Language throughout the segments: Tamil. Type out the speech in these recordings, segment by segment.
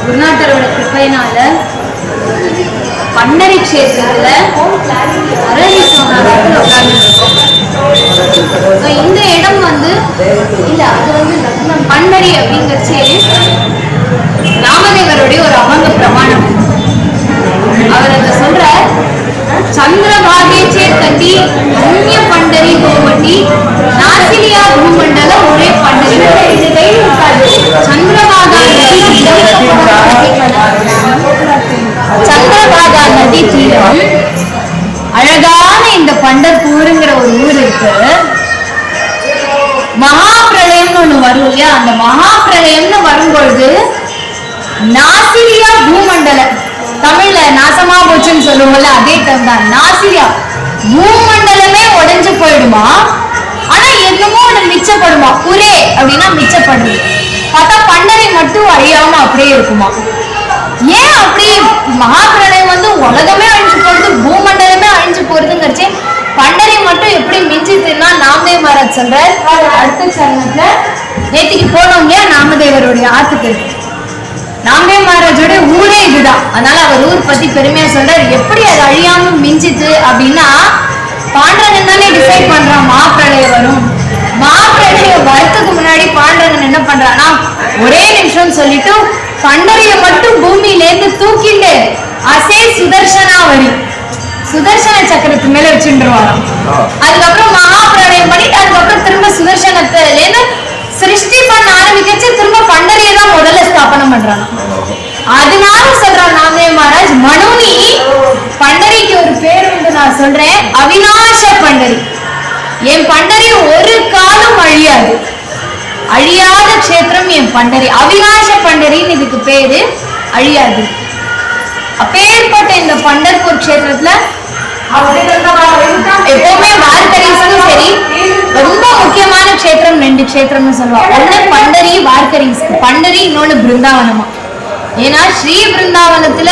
குருநாதரோட கிருபையினால பண்டரி கஷேத்திரத்துல இந்த இடம் வந்து இல்ல அது வந்து பண்டரி அப்படிங்கறச்சு ராமதேவருடைய ஒரு அமங்க பிரமாணம். அவர் அத சொல்ற சந்திரபாகேச்சே தட்டி அந்நிய பண்டரி கோமட்டி நாசிலியா பூமண்டல ஒரே பண்டரி. சந்திரபாகா சந்திரபாகா நதி தீரம் அழகான இந்த பண்டர்பூருங்கிற ஒரு ஊர் இருக்கு. மகா பிரளயம்னு ஒண்ணு வரும் இல்லையா, அந்த மகா பிரளயம்னு வரும்பொழுது நாசிலியா பூமண்டல, தமிழ்ல நாசமா போச்சுன்னு சொல்லுவோம்ல, அதே டைம் தான் நாசிலியா பூமண்டலமே உடைஞ்சு போயிடுமா. ஆனா என்னமோ ஒண்ணு மிச்சப்படுமா, புரே அப்படின்னா மிச்சப்படுது. பார்த்தா பண்டரி மட்டும் அழியாம அப்படியே இருக்குமா. ஏன் அப்படி மகாபிரளயம் வந்து உலகமே அழிஞ்சு போறது, பூமண்டலமே அழிஞ்சு போறதுங்கிறச்சு பண்டரி மட்டும் எப்படி மிஞ்சிதுன்னா நாமதேவ மகாராஜ் சொல்ற அடுத்த சரணத்துல நேற்றுக்கு போனோம் இல்லையா நாமதேவருடைய ஆத்துக்கு. நாமதேவ மகாராஜோட ஊரே இதுதான். அதனால அவர் ஊர் பத்தி பெருமையா சொல்றாரு. எப்படி அது அழியாம மிஞ்சிது அப்படின்னா பாண்டரன் தானே டிசைட் பண்றான் மகாபிரளயம் வரும். மகாபிரளயம் வரத்துக்கு முன்னாடி பாண்டரன் என்ன பண்றான்னா ஒரே நிமிஷம் சொல்லிட்டு பண்டரிய மட்டும் பூமியிலேருந்து தூக்கிட்டு அசே சுதர்சனா வரி சுதர்சன சக்கரத்து மேல வச்சுருவாராம். அதுக்கப்புறம் மகாபிரளயம் பண்ணிட்டு அதுக்கப்புறம் திரும்ப சுதர்சனத்திலேருந்து சிருஷ்டி பண்ண ஆரம்பிக்கச்சு திரும்ப பண்டரியை தான் முதல்ல ஸ்தாபனம் பண்றாங்க. அதனால சொல்றான் நாமதேவ மகாராஜ் மனுனி பண்டரிக்கு ஒரு பேர் உண்டு, நான் சொல்றேன் அவிநாச பண்டரி. என் பண்டரி ஒரு காலம் அழியாது, அழியாத கஷேத்திரம் என் பண்டரி, அவிநாச பண்டரின்னு இதுக்கு பேரு, அழியாது. அப்பேற்பட்ட இந்த பண்டர்பூர் கஷேத்திரத்துல எப்பவுமே வார்கரீஸ்க்கும் சரி ரொம்ப முக்கியமான கஷேத்திரம் ரெண்டு கஷேத்திரம்னு சொல்லுவாங்க. ஒண்ணு பண்டரி வார்கரீஸ்க்கு, பண்டரி இன்னொன்னு பிருந்தாவனமா. ஏன்னா ஸ்ரீ பிருந்தாவனத்துல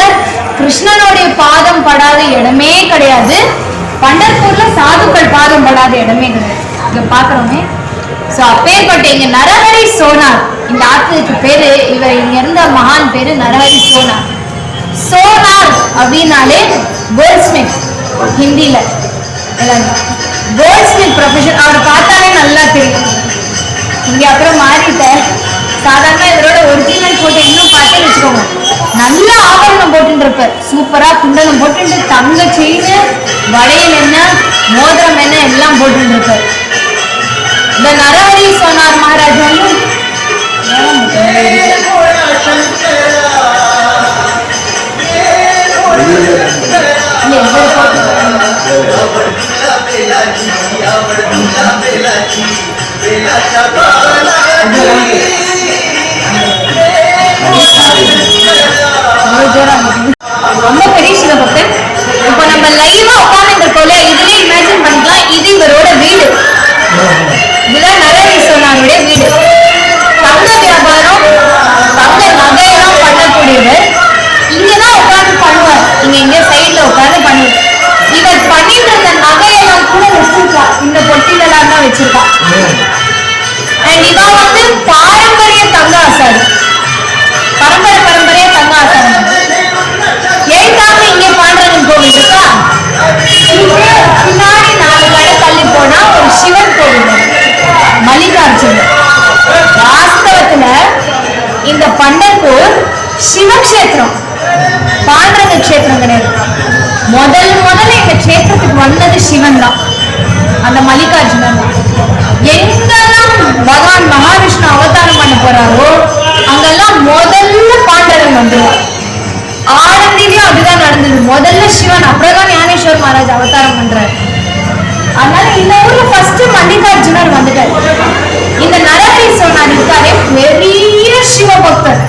கிருஷ்ணனுடைய பாதம் படாத இடமே கிடையாது, பண்டர்பூர்ல சாதுக்கள் பாதம் படாத இடமே கிடையாது. இங்க பாக்குறோமே. சோ அப்பேற்பட்ட இங்க நரஹரி சோனார், இந்த ஆத்துக்கு பேரு, இவர் இங்க இருந்த மகான் பேரு நரஹரி சோனார். சோனார் அப்படின்னாலே கோல்ட்ஸ்மித், ஹிந்தில கோல்ட்ஸ்மித் ப்ரொஃபஷன். அவர் பார்த்தாலே நல்லா தெரியும். இங்க அப்புறம் மாறிட்ட சாதாரண இவரோட ஒரிஜினல் போட்டோ இன்னும் பார்த்தே வச்சுக்கோங்க, நல்ல ஆபரணம் போட்டு இருப்பார். சூப்பரா குண்டலம் போட்டு தங்க செயின் வளையல் என்ன மோதிரம் என்ன எல்லாம் போட்டு இருப்பார். இந்த நரஹரி சோனார் மகாராஜ் வந்து ரொம்ப பெரிய சிவபக்தர். இப்போ நம்ம லைவா உட்கார்ந்து இருக்கோம்ல, இதுலயே இமேஜின் பண்ணிக்கலாம் இது இவரோட வீடு. இதுதான் நரஹரி சோனாருடைய வீடு. தங்க வியாபாரம் தங்க நகையெல்லாம் பண்ணக்கூடியவர். இங்கதான் உட்கார்ந்து பண்ணுவார். இங்க சைட்ல உட்கார்ந்து பண்ணுவார். இவர் பண்ணிட்டு இருந்த நகையெல்லாம் கூட வச்சிருக்கா, இந்த பொட்டிலெல்லாம் தான் வச்சிருக்கா. அண்ட் இவ வந்து பாரம்பரிய தங்க ஆசாரி, பரம்பரையா தங்க ஆசாரி. எழுத்தாங்க இங்க பாண்டரன் கோவில் இருக்கா, பின்னாடி 4 கடை தள்ளி போனா ஒரு சிவன் கோவில் மல்லிகார்ஜுனர். வாஸ்தவத்துல இந்த பண்டர்பூர் சிவக்ஷேத்திரம், பாண்டரங்க கஷேத்திரம் கிடையாது. முதல்ல இந்த கஷேத்திரத்துக்கு வந்தது சிவன் தான், அந்த மல்லிகார்ஜுனர் தான். எங்கெல்லாம் பகவான் மகாவிஷ்ணு அவதாரம் பண்ண போறாரோ அங்கெல்லாம் முதல்ல பாண்டரன் வந்துருவார். ஆனந்திலையும் அதுதான் நடந்தது. முதல்ல சிவன், அப்புறம் தான் ஞானேஸ்வர் மகாராஜ் அவதாரம் பண்றாரு. அதனால இந்த ஊர்ல ஃபர்ஸ்ட் மல்லிகார்ஜுனர் வந்துட்டார். இந்த நரஹரி சோனார் இருக்காரே பெரிய சிவபக்தர்.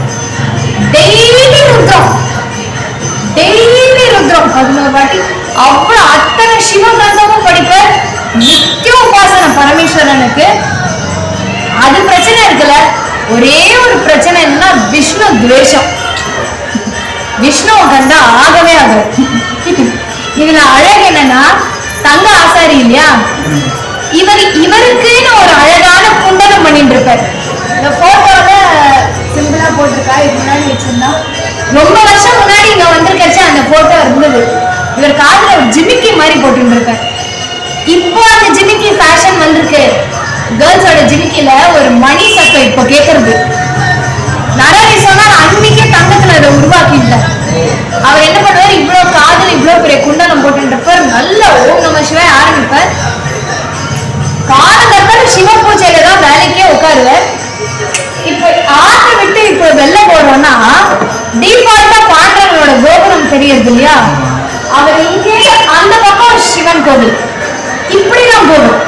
டெய்லி ருத்ரம் 11 வாட்டி அவ்வளவு அத்தனை சிவகிரந்தமும் படிப்பார். நித்திய உபாசனம் பரமேஸ்வரனுக்கு. அது பிரச்சனை இருக்குல்ல. ஒரே ஒரு பிரச்சனை என்னன்னா விஷ்ணு துவேஷம். விஷ்ணுவை கண்டா ஆகவே ஆகாது. இதுல அழகு என்னன்னா தங்க ஆசாரி இல்லையா, இவருக்குன்னு ஒரு அழகான குண்டலம் பண்ணிட்டு இருப்பார். இந்த போட்டோல சிம்பிளா போட்டிருக்கா, இது முன்னாடி வச்சிருந்தா ரொம்ப வருஷம் முன்னாடி இங்க வந்திருக்கச்சு அந்த போட்டோ இருந்தது. இவர் காதுல ஒரு ஜிமிக்கி மாதிரி போட்டு இருப்பார். இப்போ அந்த ஜிமிக்கி ஃபேஷன் வந்திருக்கு. கேர்ள்ஸோட ஜிமிக்கில ஒரு மணி சத்தம் இப்போ கேட்கறது. நரஹரி சோனார் அன்னைக்கே தங்கத்துல அதை உருவாக்கிட்டார். அவர் என்ன பண்ணுவார், இவ்வளவு காதுல இவ்வளவு பெரிய குண்டலம் போட்டுருப்பார். நல்ல ஓம் நம சிவாய ஆரம்பிப்பார். காலங்கத்தால சிவ பூஜையில தான் வேலைக்கே உட்காருவார். இப்ப ஆட்டை விட்டு இப்ப வெளில போறோம்னா டிஃபால்ட்டா பாண்டவங்களோட கோபுரம் தெரியுது இல்லையா, அவர் இங்கே அந்த பக்கம் சிவன் கோவில் இப்படிதான் போடும்.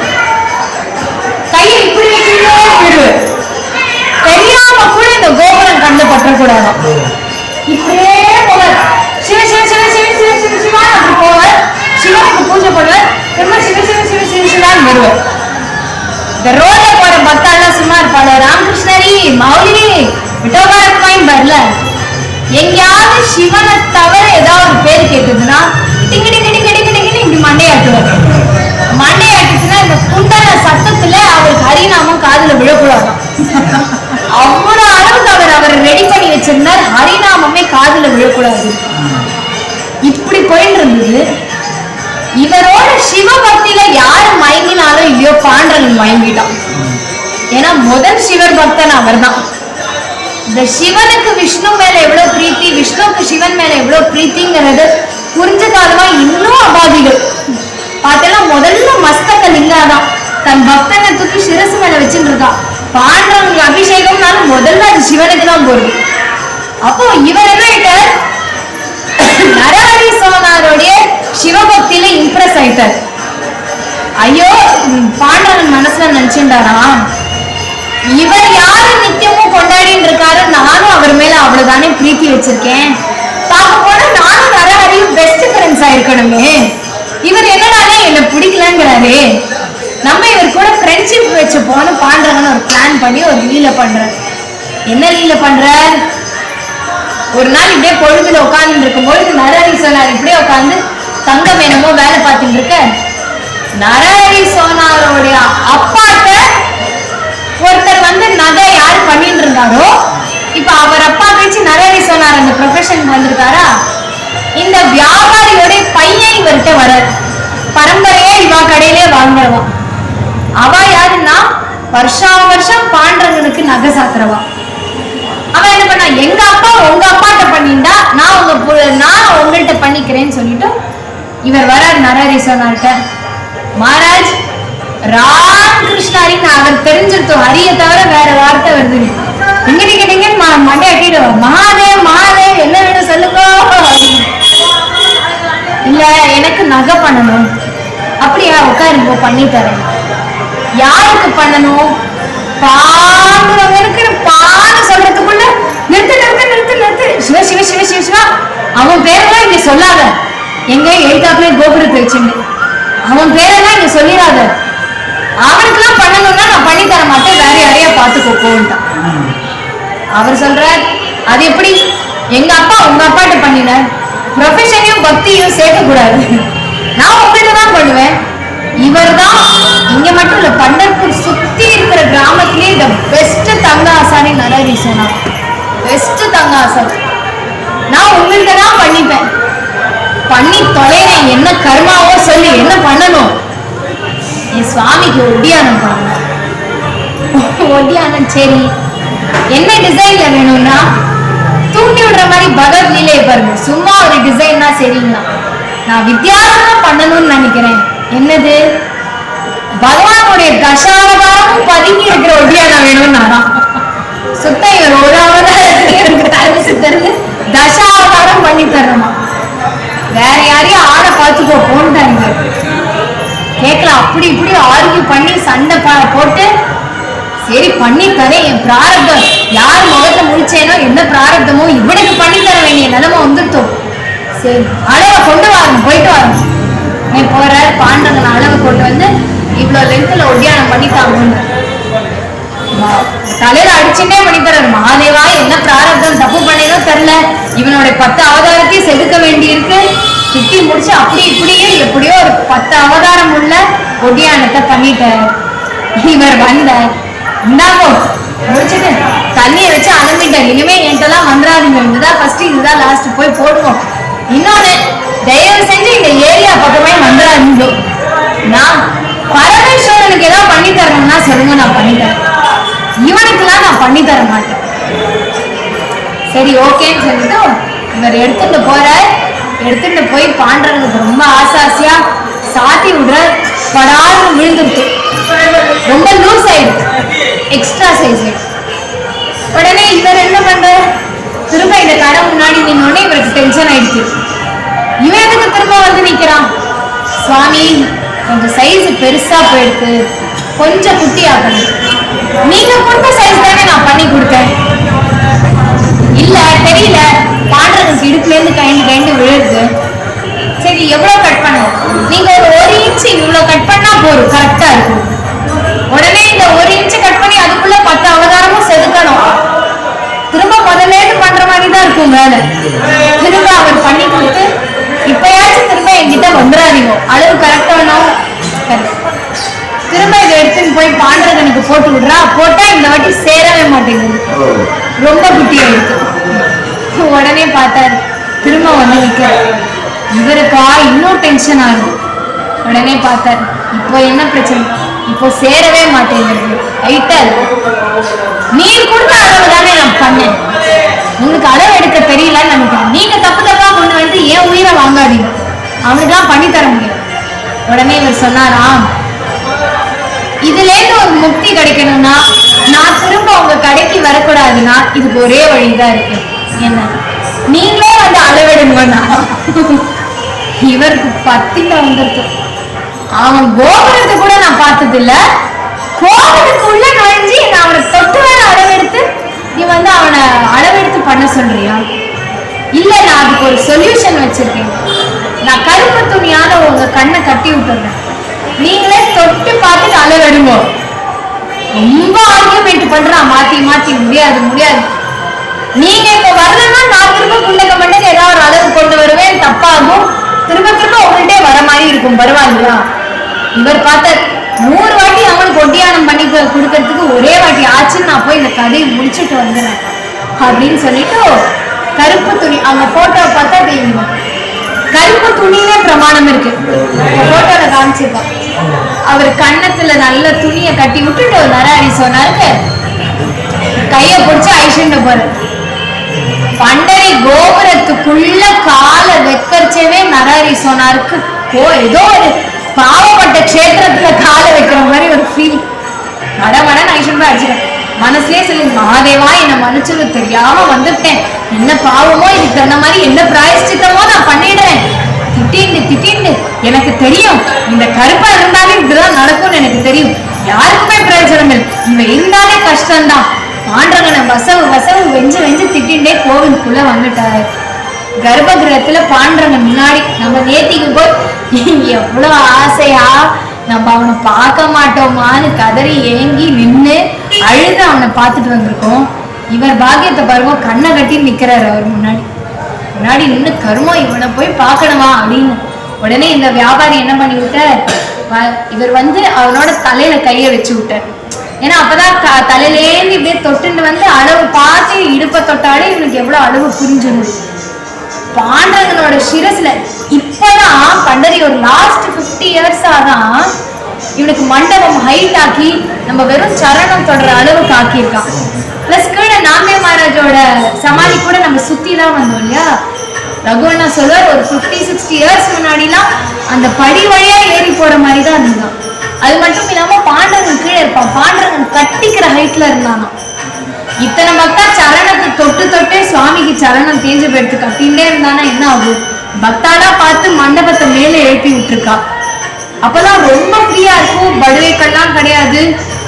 கையை இப்படி விடுவார். தெரியாம கூட இந்த கோபுரம் கண்ண பற்றக்கூடாதான். இப்படியே போவார். சிவ சிவ சிவ சிவ சிவ சிவ சிவா அப்படி போவார். சிவனுக்கு பூஜை பண்ணுவார். திரும்ப சிவ சிவ சிவ சிவ சிவான்னு வருவார். இந்த ரோட்ல போற பக்தாலாம் சும்மா இருப்பாள். ராமகிருஷ்ணரி மௌலினி விட்டோபாரத்மாயும் வரல. எங்கேயாவது சிவனை தவிர ஏதாவது ஒரு பேர் கேட்குதுன்னா டிங்கி டிங்கி டிங்கி டிங்கி டிங்கி இப்படி மண்டையாட்டுவார். மண்டையாட்டுச்சுன்னா இந்த குண்டல சத்தத்துல அவருக்கு ஹரிநாமம் காதுல விழக்கூடாதான். அவ்வளவு அளவுக்கு அவர் ரெடி பண்ணி வச்சிருந்தார். ஹரிநாமமே காதுல விழக்கூடாது. இப்படி போயிட்டு இருந்தது. இவரோட சிவபக்தியில யாரு மயங்கினாலும் இல்லையோ பாண்டவன் மயங்கிட்டான். ஏன்னா முதல் சிவர் பக்தன் அவர் தான். இந்த சிவனுக்கு விஷ்ணு மேல எவ்வளவு பிரீத்தி, விஷ்ணுக்கு சிவன் மேல எவ்வளவு பிரீத்திங்கிறது புரிஞ்சதாலமா இன்னும் அபாதிகள் பார்த்தேன்னா முதல்ல மஸ்தக லிங்காதான் தன் பக்தனை தூக்கி சிரசு மேல வச்சுட்டு இருக்கான். பாண்டவங்களுக்கு அபிஷேகம்னாலும் முதல்ல அது சிவனுக்கு தான் போகுது. அப்போ இவர் என்ன ஆயிட்டார், நரஹரி சோனாருடைய சிவபக்தியில இம்ப்ரெஸ் ஆயிட்டார். ஐயோ பாண்டவன் மனசுல நினைச்சுட்டாரா, இவர் யாரு நித்தியமும் கொண்டாடிட்டு இருக்காரு, நானும் அவர் மேல அவ்வளவுதானே பிரீத்தி வச்சிருக்கேன். பார்க்க போனா நானும் நரஹரியும் பெஸ்ட் ஃப்ரெண்ட்ஸ் ஆயிருக்கணுமே. இவர் என்னடா என்ன பிடிக்கலங்கிறாரு, நம்ம இவர் கூட ஃப்ரெண்ட்ஷிப் வச்சு போன பாண்டவன் ஒரு பிளான் பண்ணி ஒரு லீல பண்ற. என்ன லீல பண்ற, ஒரு நாள் இப்படியே பொழுதுல உட்கார்ந்து இருக்கும்போது நரஹரி சோனார் இப்படியே உட்காந்து தங்கம் என்னமோ வேலை பார்த்துட்டு இருக்க. நரஹரி சோனாரோடைய அப்பாட்ட ஒருத்தர் வந்து நகை யாரு பண்ணிட்டு இருந்தாரோ, இப்ப அவர் அப்பா கழிச்சு நரஹரி சோனார் அந்த ப்ரொஃபஷன் வந்திருக்காரா. இந்த வியாபாரியோட பையன் இவர்கிட்ட வர பரம்பரையா இவா கடையிலே வாங்குறவா. அவ யாருன்னா வருஷம் பாண்டவனுக்கு நகை சாத்துறவா. அவன் என்ன பண்ணா, எங்க அப்பா உங்க அப்பாட்ட பண்ணிண்டா நான் உங்கள்கிட்ட பண்ணிக்கிறேன்னு சொல்லிட்டு இவர் வரார் நரஹரி சோனார்ட்ட. மகாராஜ் ராமகிருஷ்ணாரின்னு அவர் தெரிஞ்சிருத்தோம், ஹரிய தவிர வேற வார்த்தை வருது. எங்கடி கேட்டீங்கன்னு மண்டை அட்டிடுவோம். மகாதேவ் மகாதேவ் என்ன வேணும் சொல்லுங்க. இல்ல எனக்கு நகை பண்ணணும். அப்படியா, உட்காருங்க பண்ணி தரேன். யாருக்கு பண்ணணும், பாண்டவனுக்கு பான்னு சொல்றதுக்குள்ள நிறுத்து நிறுத்து நிறுத்து நிறுத்து, சிவ சிவ சிவ சிவ சிவா அவன் பேரெல்லாம் இங்க சொல்லாத. எங்க எழுத்தாப்புல கோபுரத்தை வச்சுங்க, அவன் பேரெல்லாம் இங்க சொல்லிடாத. அவனுக்குலாம் பண்ணணும்னா நான் பண்ணி தர மாட்டேன், வேற யாரையா பார்த்துக்கோட்டான். அவர் சொல்றார், அது எப்படி, எங்க அப்பா உங்க அப்பாட்ட பண்ணின, ப்ரொஃபஷனையும் பக்தியும் சேர்க்கக்கூடாது, நான் உங்கள்கிட்ட தான் பண்ணுவேன். இவர் தான் இங்க மட்டும் இல்ல, பண்டர்பூர் சுத்தி இருக்கிற கிராமத்திலே த பெஸ்ட் தங்க ஆசாரி நரஹரி சோனார். பெஸ்ட் தங்க ஆசாரி. நான் உங்கள்கிட்ட தான் பண்ணிப்பேன், பண்ணி தொலைறேன். என்ன கர்மாவோ சொல்லி என்ன பண்ணணும், என் சுவாமிக்கு ஒட்டியானம் பண்ணணும். ஒட்டியானம் சரி, என்ன டிசைன்ல வேணும்னா தூண்டி விடுற மாதிரி பகவத் லீலையை பாருங்க. சும்மா ஒரு டிசைன்னா சரிங்களா, நான் வித்தியாசமா பண்ணணும்னு நினைக்கிறேன். என்னது, பகவானுடைய தசாவதாரமும் பதுங்கி இருக்கிற ஒட்டியானம் வேணும்னாதான் சுத்த இவர் ஒரு அவதாரம் சித்தருக்கு தசாவதாரம் பண்ணி தரணுமா. வேற யாரையும் ஆட பார்த்துக்கோ போன்ட்டாங்க. கேட்கலாம், அப்படி இப்படி ஆர்கியூ பண்ணி சண்டை போட்டு சரி பண்ணி தரேன். என் பிராரப்தம் யார் முகத்தை முடிச்சேனோ என்ன பிராரப்தமோ இவனுக்கு பண்ணி தர வேண்டிய நிலைமை வந்துட்டோம். சரி அளவை கொண்டு வரணும், போயிட்டு வரணும். நீ போற பாண்டவன் அளவை கொண்டு வந்து இவ்வளவு லென்த்ல ஒட்டியானம் பண்ணித்தாங்க. தலையில அடிச்சுட்டே பண்ணிக்கிறார். மகாதேவா என்ன பிராரப்தம் தப்பு பண்ணேனோ தெரியல, இவனுடைய 10 அவதாரத்தையும் செதுக்க வேண்டி இருக்கு. திட்டி முடிச்சு அப்படி இப்படியே எப்படியோ ஒரு 10 அவதாரம் உள்ள ஒடியானத்தை பண்ணிட்டார். இவர் வந்த இந்தாங்கோ முடிச்சுட்டு தண்ணியை வச்சு அலம்பிட்டார். இனிமே என்கிட்டலாம் வந்துடாதீங்க, இதுதான் ஃபர்ஸ்ட் இதுதான் லாஸ்ட், போய் போடுவோம். இன்னொன்னு, தயவு செஞ்சு இந்த ஏரியா பக்கமே வந்துடாதீங்க. நான் பரமேஸ்வரனுக்கு ஏதாவது பண்ணி தரணும்னா சொல்லுங்க, நான் பண்ணித்தரேன். இவனுக்குலாம் நான் பண்ணி தர மாட்டேன். சரி ஓகேன்னு சொல்லிட்டு இவர் எடுத்துட்டு போற. எடுத்துட்டு போய் பாண்டவனுக்கு ரொம்ப ஆசாசியா சாத்தி விடுற. படாலும் விழுந்துருக்கு, ரொம்ப லூஸ் ஆயிடுச்சு, எக்ஸ்ட்ரா சைஸ். உடனே இவர் என்ன பண்ற, திரும்ப இந்த கடை முன்னாடி நின்னோடனே இவருக்கு டென்ஷன் ஆயிடுச்சு. இவன் எதுக்கு திரும்ப வந்து நிக்கிறான்? சுவாமி கொஞ்சம் சைஸ் பெருசா போயிருக்கு, கொஞ்சம் குட்டி ஆகணும். நீங்க கொடுத்த சைஸ் தானே நான் பண்ணி கொடுத்தேன். இல்ல தெரியல, பாண்டவனுக்கு இடுப்புல இருந்து கைண்டு விழுது. சரி எவ்வளவு கட் பண்ண? நீங்க ஒரு 1 இன்ச் இவ்வளவு கட் பண்ணா போதும், கரெக்டா இருக்கும். உடனே இந்த 1 இன்ச் கட் பண்ணி அதுக்குள்ள 10 அவதாரமும் செதுக்கணும். திரும்ப முதல்ல பண்ற மாதிரி தான் இருக்கும் வேலை. திரும்ப அவர் பண்ணி கொடுத்து, இப்பயாச்சும் திரும்ப என்கிட்ட வந்துடாதீங்க, அளவு கரெக்டா வேணும். திரும்ப இதை எடுத்துன்னு போய் பாண்டவனுக்கு போட்டு விடுறா. போட்டா இந்த வாட்டி சேரவே மாட்டேங்குது, ரொம்ப குட்டியா இருக்கு. உடனே பார்த்தாரு, திரும்ப வந்து நிக்கிறார். இவருக்கா இன்னும் டென்ஷன் ஆகுது. உடனே பார்த்தார், இப்போ என்ன பிரச்சனை? இப்போ சேரவே மாட்டேங்குது, ஹைட்டா இருக்கு. நீர் கொடுத்த அளவு தானே நான் பண்ணேன், உங்களுக்கு அளவு எடுக்க தெரியலன்னு நினைக்கிறேன். நீங்க தப்பு தப்பா கொண்டு வந்து ஏன் உயிரை வாங்காதீங்க, அவனுக்குலாம் பண்ணி தர முடியும். உடனே இவர் சொன்னாராம், இதுல இருந்து ஒரு முக்தி கிடைக்கணும்னா நான் திரும்ப உங்க கடைக்கு வரக்கூடாதுன்னா இதுக்கு ஒரே வழிதான் இருக்கு. என்ன, நீங்களே வந்து அளவெடுங்கன்னா. இவருக்கு 10 வந்துருக்கு. அவன் கோபுரத்தை கூட நான் பார்த்தது இல்ல, கோபுரத்துக்குள்ள நுழைஞ்சு நான் அவனை தொட்டு வேற அளவெடுத்து நீ வந்து அவனை அளவெடுத்து பண்ண சொல்றியா? இல்ல, நான் அதுக்கு ஒரு சொல்யூஷன் வச்சிருக்கேன். நான் கருப்பு துணியால உங்க கண்ணை கட்டி விட்டுறேன், நீங்களே தொட்டு பார்த்துட்டு அளவெடுங்க. ரொம்ப ஆர்கியூமெண்ட் பண்றான், மாத்தி மாத்தி. முடியாது முடியாது, நீங்க இப்ப வரலன்னா நான் திரும்ப குண்டக்க மண்டக்கு ஏதாவது ஒரு அளவு கொண்டு வருவேன், தப்பாகும். திரும்ப திரும்ப உங்கள்கிட்ட வர மாதிரி இருக்கும், பரவாயில்லையா? இவர் பார்த்த 100 வாட்டி அவனுக்கு ஒட்டியானம் பண்ணி கொடுக்கறதுக்கு ஒரே வாட்டி ஆச்சுன்னு நான் போய் இந்த கதையை முடிச்சுட்டு வந்துடுறேன் அப்படின்னு சொல்லிட்டு கருப்பு துணி, அவங்க போட்டோவை பார்த்தா தெரியும், கருப்பு துணியே பிரமாணம் இருக்கு. போட்டோல காமிச்சிருப்பான். அவர் கண்ணத்துல நல்ல துணியை கட்டி விட்டுட்டு நராரி சொன்னாருக்கு, கைய பிடிச்சு ஐஷண்ட போற. பண்டரி கோபுரத்துக்குள்ள காலை வைக்கச்சவே நராரி சொன்னாருக்கு, ஏதோ ஒரு பாவப்பட்ட கஷேத்திரத்துல காலை வைக்கிற மாதிரி ஒரு ஃபீல். மட ஐஷன் அடிச்சிட்டேன். மனசுலயே சொல்லி, மகாதேவா என்ன மன்னிச்சது, தெரியாம வந்துட்டேன், என்ன பாவமோ இதுக்கு தகுந்த மாதிரி என்ன பிராயஷ்சித்தமோ நான் பண்ணிடுறேன். திட்டிண்டு எனக்கு தெரியும், இந்த கருப்பா இருந்தாலே இப்படிதான் நடக்கும்னு எனக்கு தெரியும், யாருக்குமே பிரயோஜனம் இல்லை, இவன் இருந்தாலே கஷ்டம்தான். பாண்டவனை வசவு வெஞ்சு திட்டிண்டே கோவிலுக்குள்ள வந்துட்டாரு. கர்ப்பகிரகத்துல பாண்டவன் முன்னாடி நம்ம நேத்திக்கு போய் எவ்வளவு ஆசையா நம்ம அவனை பார்க்க மாட்டோமான்னு கதறி ஏங்கி நின்று அழுது அவனை பார்த்துட்டு வந்திருக்கோம். இவர் பாக்கியத்தை பாருங்க, கண்ணை கட்டி நிக்கிறாரு அவர் முன்னாடி நின்று, கருமம் இவனை போய் பார்க்கணுமா அப்படின்னு. உடனே இந்த வியாபாரி என்ன பண்ணி விட்டார், இவர் வந்து அவனோட தலையில கையை வச்சு விட்டார். ஏன்னா அப்பதான் தலையிலேந்து இப்படியே தொட்டுன்னு வந்து அளவு பார்த்து இடுப்பை தொட்டாலே இவனுக்கு எவ்வளவு அளவு புரிஞ்சிடும். பாண்டவனோட சிரஸ்ல இப்பதான் பண்டரி ஒரு லாஸ்ட் 50 இயர்ஸா தான் இவனுக்கு மண்டபம் ஹைட் ஆக்கி நம்ம வெறும் சரணம் தொடர அளவுக்கு ஆக்கியிருக்கான். பிளஸ் கீழே நாமே மகாராஜோட சமாதி கூட நம்ம சுத்தி தான் வந்தோம் இல்லையா. ரகுவண்ணா சொல்வார், ஒரு 50-60 இயர்ஸ் முன்னாடிலாம் அந்த படி வழியா ஏறி போற மாதிரி தான் இருந்தான். அது மட்டும் இல்லாம பாண்டவன் கீழே இருப்பான், பாண்டவன் கட்டிக்கிற ஹைட்ல இருந்தானா. இத்தனை பக்தா சரணத்தை தொட்டே சுவாமிக்கு சரணம் தேஞ்சு போயிடுத்து கட்டிகிட்டே இருந்தானா என்ன ஆகும்? பக்தாடா பார்த்து மண்டபத்தை மேல எழுப்பி விட்டுருக்கா. அப்பதான் ரொம்ப ஃப்ரீயா இருக்கும், படுவைக்கெல்லாம் கிடையாது,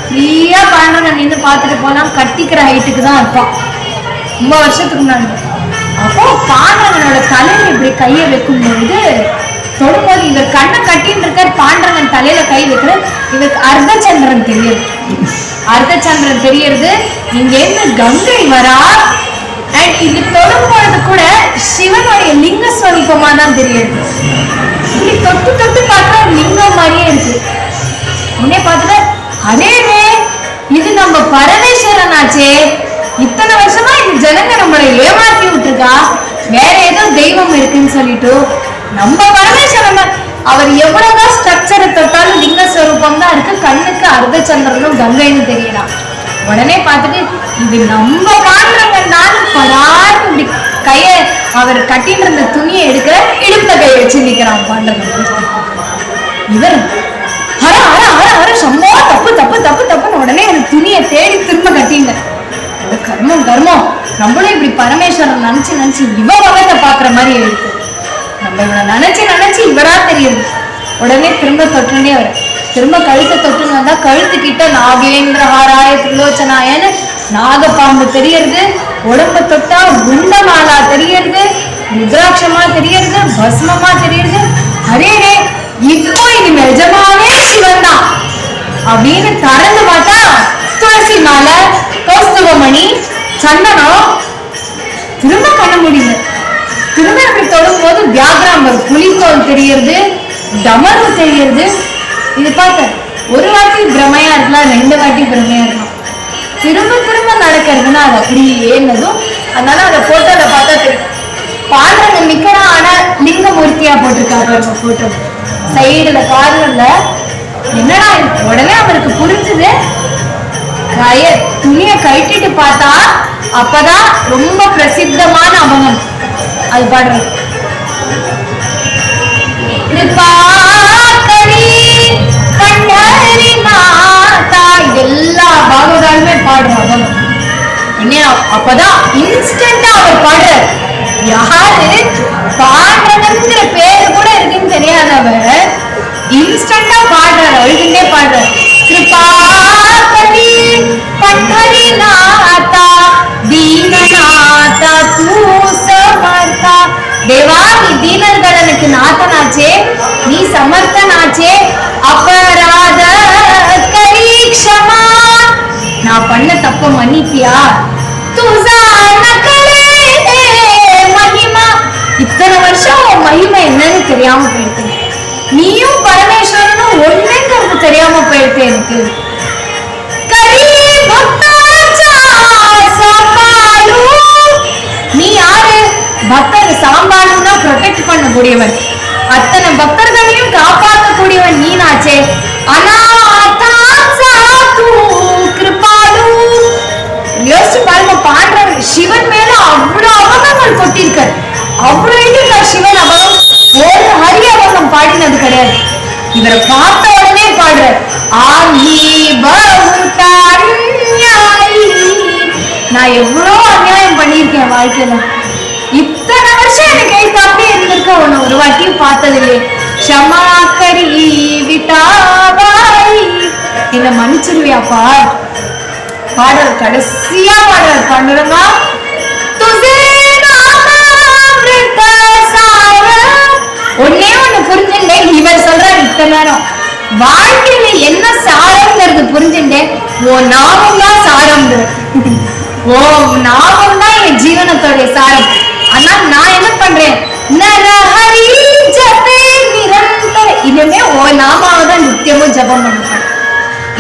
ஃப்ரீயா பாண்டவன் நின்று பார்த்துட்டு போலாம். கட்டிக்கிற ஹைட்டுக்கு தான் இருப்பான் ரொம்ப வருஷத்துக்கு முன்னாடி. அப்போ பாண்டவனோட தலையில இப்படி கையை வைக்கும் பொழுது தொடும்போது இவர் கண்ணை கட்டின்னு இருக்கார். பாண்டவன் தலையில கை வைக்கிற இவருக்கு அர்த்தச்சந்திரன் தெரியும். அர்த்தச்சந்திரன் தெரியறது. இங்க இருந்து கங்கை வரா. அண்ட் இது தொடும் பொழுது கூட சிவனுடைய லிங்க ஸ்வரூபமா தான் தெரியுது. இப்படி தொட்டு தொட்டு பார்த்தா லிங்கம் மாதிரியே இருக்கு. உடனே பார்த்துட்டு அதே இது நம்ம பரமேஸ்வரன் ஆச்சே, இத்தனை வருஷமா இந்த ஜனங்க நம்மளை ஏமாத்தி விட்டுருக்கா, வேற ஏதோ தெய்வம் இருக்குன்னு சொல்லிட்டு நம்ம பரமேஸ்வரன் அவர் எவ்வளவுதான் ஸ்ட்ரக்சரை தொட்டாலும் லிங்க ஸ்வரூபம் தான் இருக்கு. கண்ணுக்கு அர்த்தச்சந்திரனும் கங்கைன்னு தெரியலாம். உடனே பார்த்துட்டு இது நம்ம பாண்டவங்கனாலும் படாரு இப்படி கைய அவர் கட்டிட்டு இருந்த துணியை எடுக்கிற, இடுப்புல கையை வச்சு நிக்கிறான் பாண்டவன். இவர் ஹர ஹர ஹர ஹர சம்மோ தப்பு தப்பு தப்பு தப்புன்னு உடனே எனக்கு துணியை தேடி திரும்ப கட்டிங்க. கர்மம் கர்மம், நம்மளும் இப்படி பரமேஸ்வரன் நினைச்சு நினைச்சு இவ வகத்தை பாக்குற மாதிரி இருக்கு. நம்ம இவனை நினைச்சு நினைச்சு இவரா தெரியுது. உடனே திரும்ப தொட்டுனே வர, திரும்ப கழுத்தை தொட்டுன்னு வந்தா கழுத்து கிட்ட நாகேந்திரஹாராய திரிலோச்சனாயன்னு நாகப்பாம்பு தெரியறது. உடம்ப தொட்டா குண்டமாலா தெரியறது, ருத்ராட்சமா தெரியறது, பஸ்மமா தெரியறது. அரே இப்போ இது நிஜமாவே சிவன் தான் அப்படின்னு திறந்து பார்த்தா துளசி மாலை, கௌஸ்துவமணி, சந்தனம். திரும்ப பண்ண முடியல. திரும்ப இப்படி தொடும் போது வியாகிராம்பர் புலித்தோல் தெரியறது, டமரு தெரியறது. இது பார்த்த ஒரு வாட்டி பிரமையா இருக்கலாம், 2 வாட்டி பிரமையா இருக்கலாம். திரும்ப திரும்ப நடக்கிறதுனா அது அப்படி ஏன்னதும். அதனால அந்த போட்டோல பார்த்தா தெரியும். பாண்டவன் நிக்கிறான், ஆனா லிங்கமூர்த்தியா போட்டிருக்காரு போட்டோ சைடுல கார்னர்ல. என்னடா உடனே அவருக்கு புரிஞ்சுது. துணியை கட்டிட்டு பார்த்தா அப்பதான் ரொம்ப பிரசித்தமான அபங்கம் அது பாடுறது. எல்லா பாகவதாலுமே பாடுற அபங்கம். அப்பதான் இன்ஸ்டன்டா அவர் பாடுறார். யாரு பாடுறதுங்கிற பேரு கூட இருக்குன்னு தெரியாதவர் இன்ஸ்டன்டா பாடுறாரு, அழுதுண்டே பாடுறாரு. கிருபாகரி பண்டரிநாதா தீனநாதா தூ சமர்த்தா. தேவா நீ தீனர்களுக்கு நாதனாச்சே, நீ சமர்த்தனாச்சே, அபராத கரீக்ஷமா, நான் பண்ண தப்ப மன்னிப்பியா. மகிமா, இத்தனை வருஷம் மகிமை என்னன்னு தெரியாம போயிருக்கு. நீயும் பரமேஸ்வரனும் ஒண்ணுங்கிறது தெரியாம போயிருக்கு எனக்கு. நீ யாரு? பக்தர் சாம்பாலுன்னா ப்ரொடெக்ட் பண்ணக்கூடியவன், அத்தனை பக்தர்களையும் காப்பாற்றக்கூடியவன் நீனாச்சே. யோசிச்சு பாருங்க, பாண்டவர் சிவன் மேல அவ்வளவு அவகங்கள் கொட்டிருக்காரு. அவ்வளவு சிவன் அபகம் ஒரு ஹரி அபகம் பாடினது கிடையாது. இவரை பார்த்த உடனே பாடுறார். நான் எவ்வளவு அநியாயம் பண்ணியிருக்கேன் வாழ்க்கையில, இத்தனை வருஷம் எனக்கு கைத்தாப்பே இருந்திருக்க, உன்னை ஒரு வாட்டியும் பார்த்ததில்லை. ஷமாக்கரி விட்டாவாய், என்னை மன்னிச்சிருவியாப்பா. பாடல் கடைசியா பாடல் பாண்டுறமா. ஒன்னே ஒண்ணு புரிஞ்சுட்டேன், இவர் சொல்றாரு இத்தனை நேரம் வாழ்க்கையில என்ன சாரம்ங்கிறது புரிஞ்சுட்டேன். ஓ நாமம் தான் சாரம், ஓ நாமம் தான் என் ஜீவனத்தோடைய சாரம். ஆனா நான் என்ன பண்றேன், இனிமே ஓ நாமாவதான் நித்தியமும் ஜபம் பண்ணுவேன்.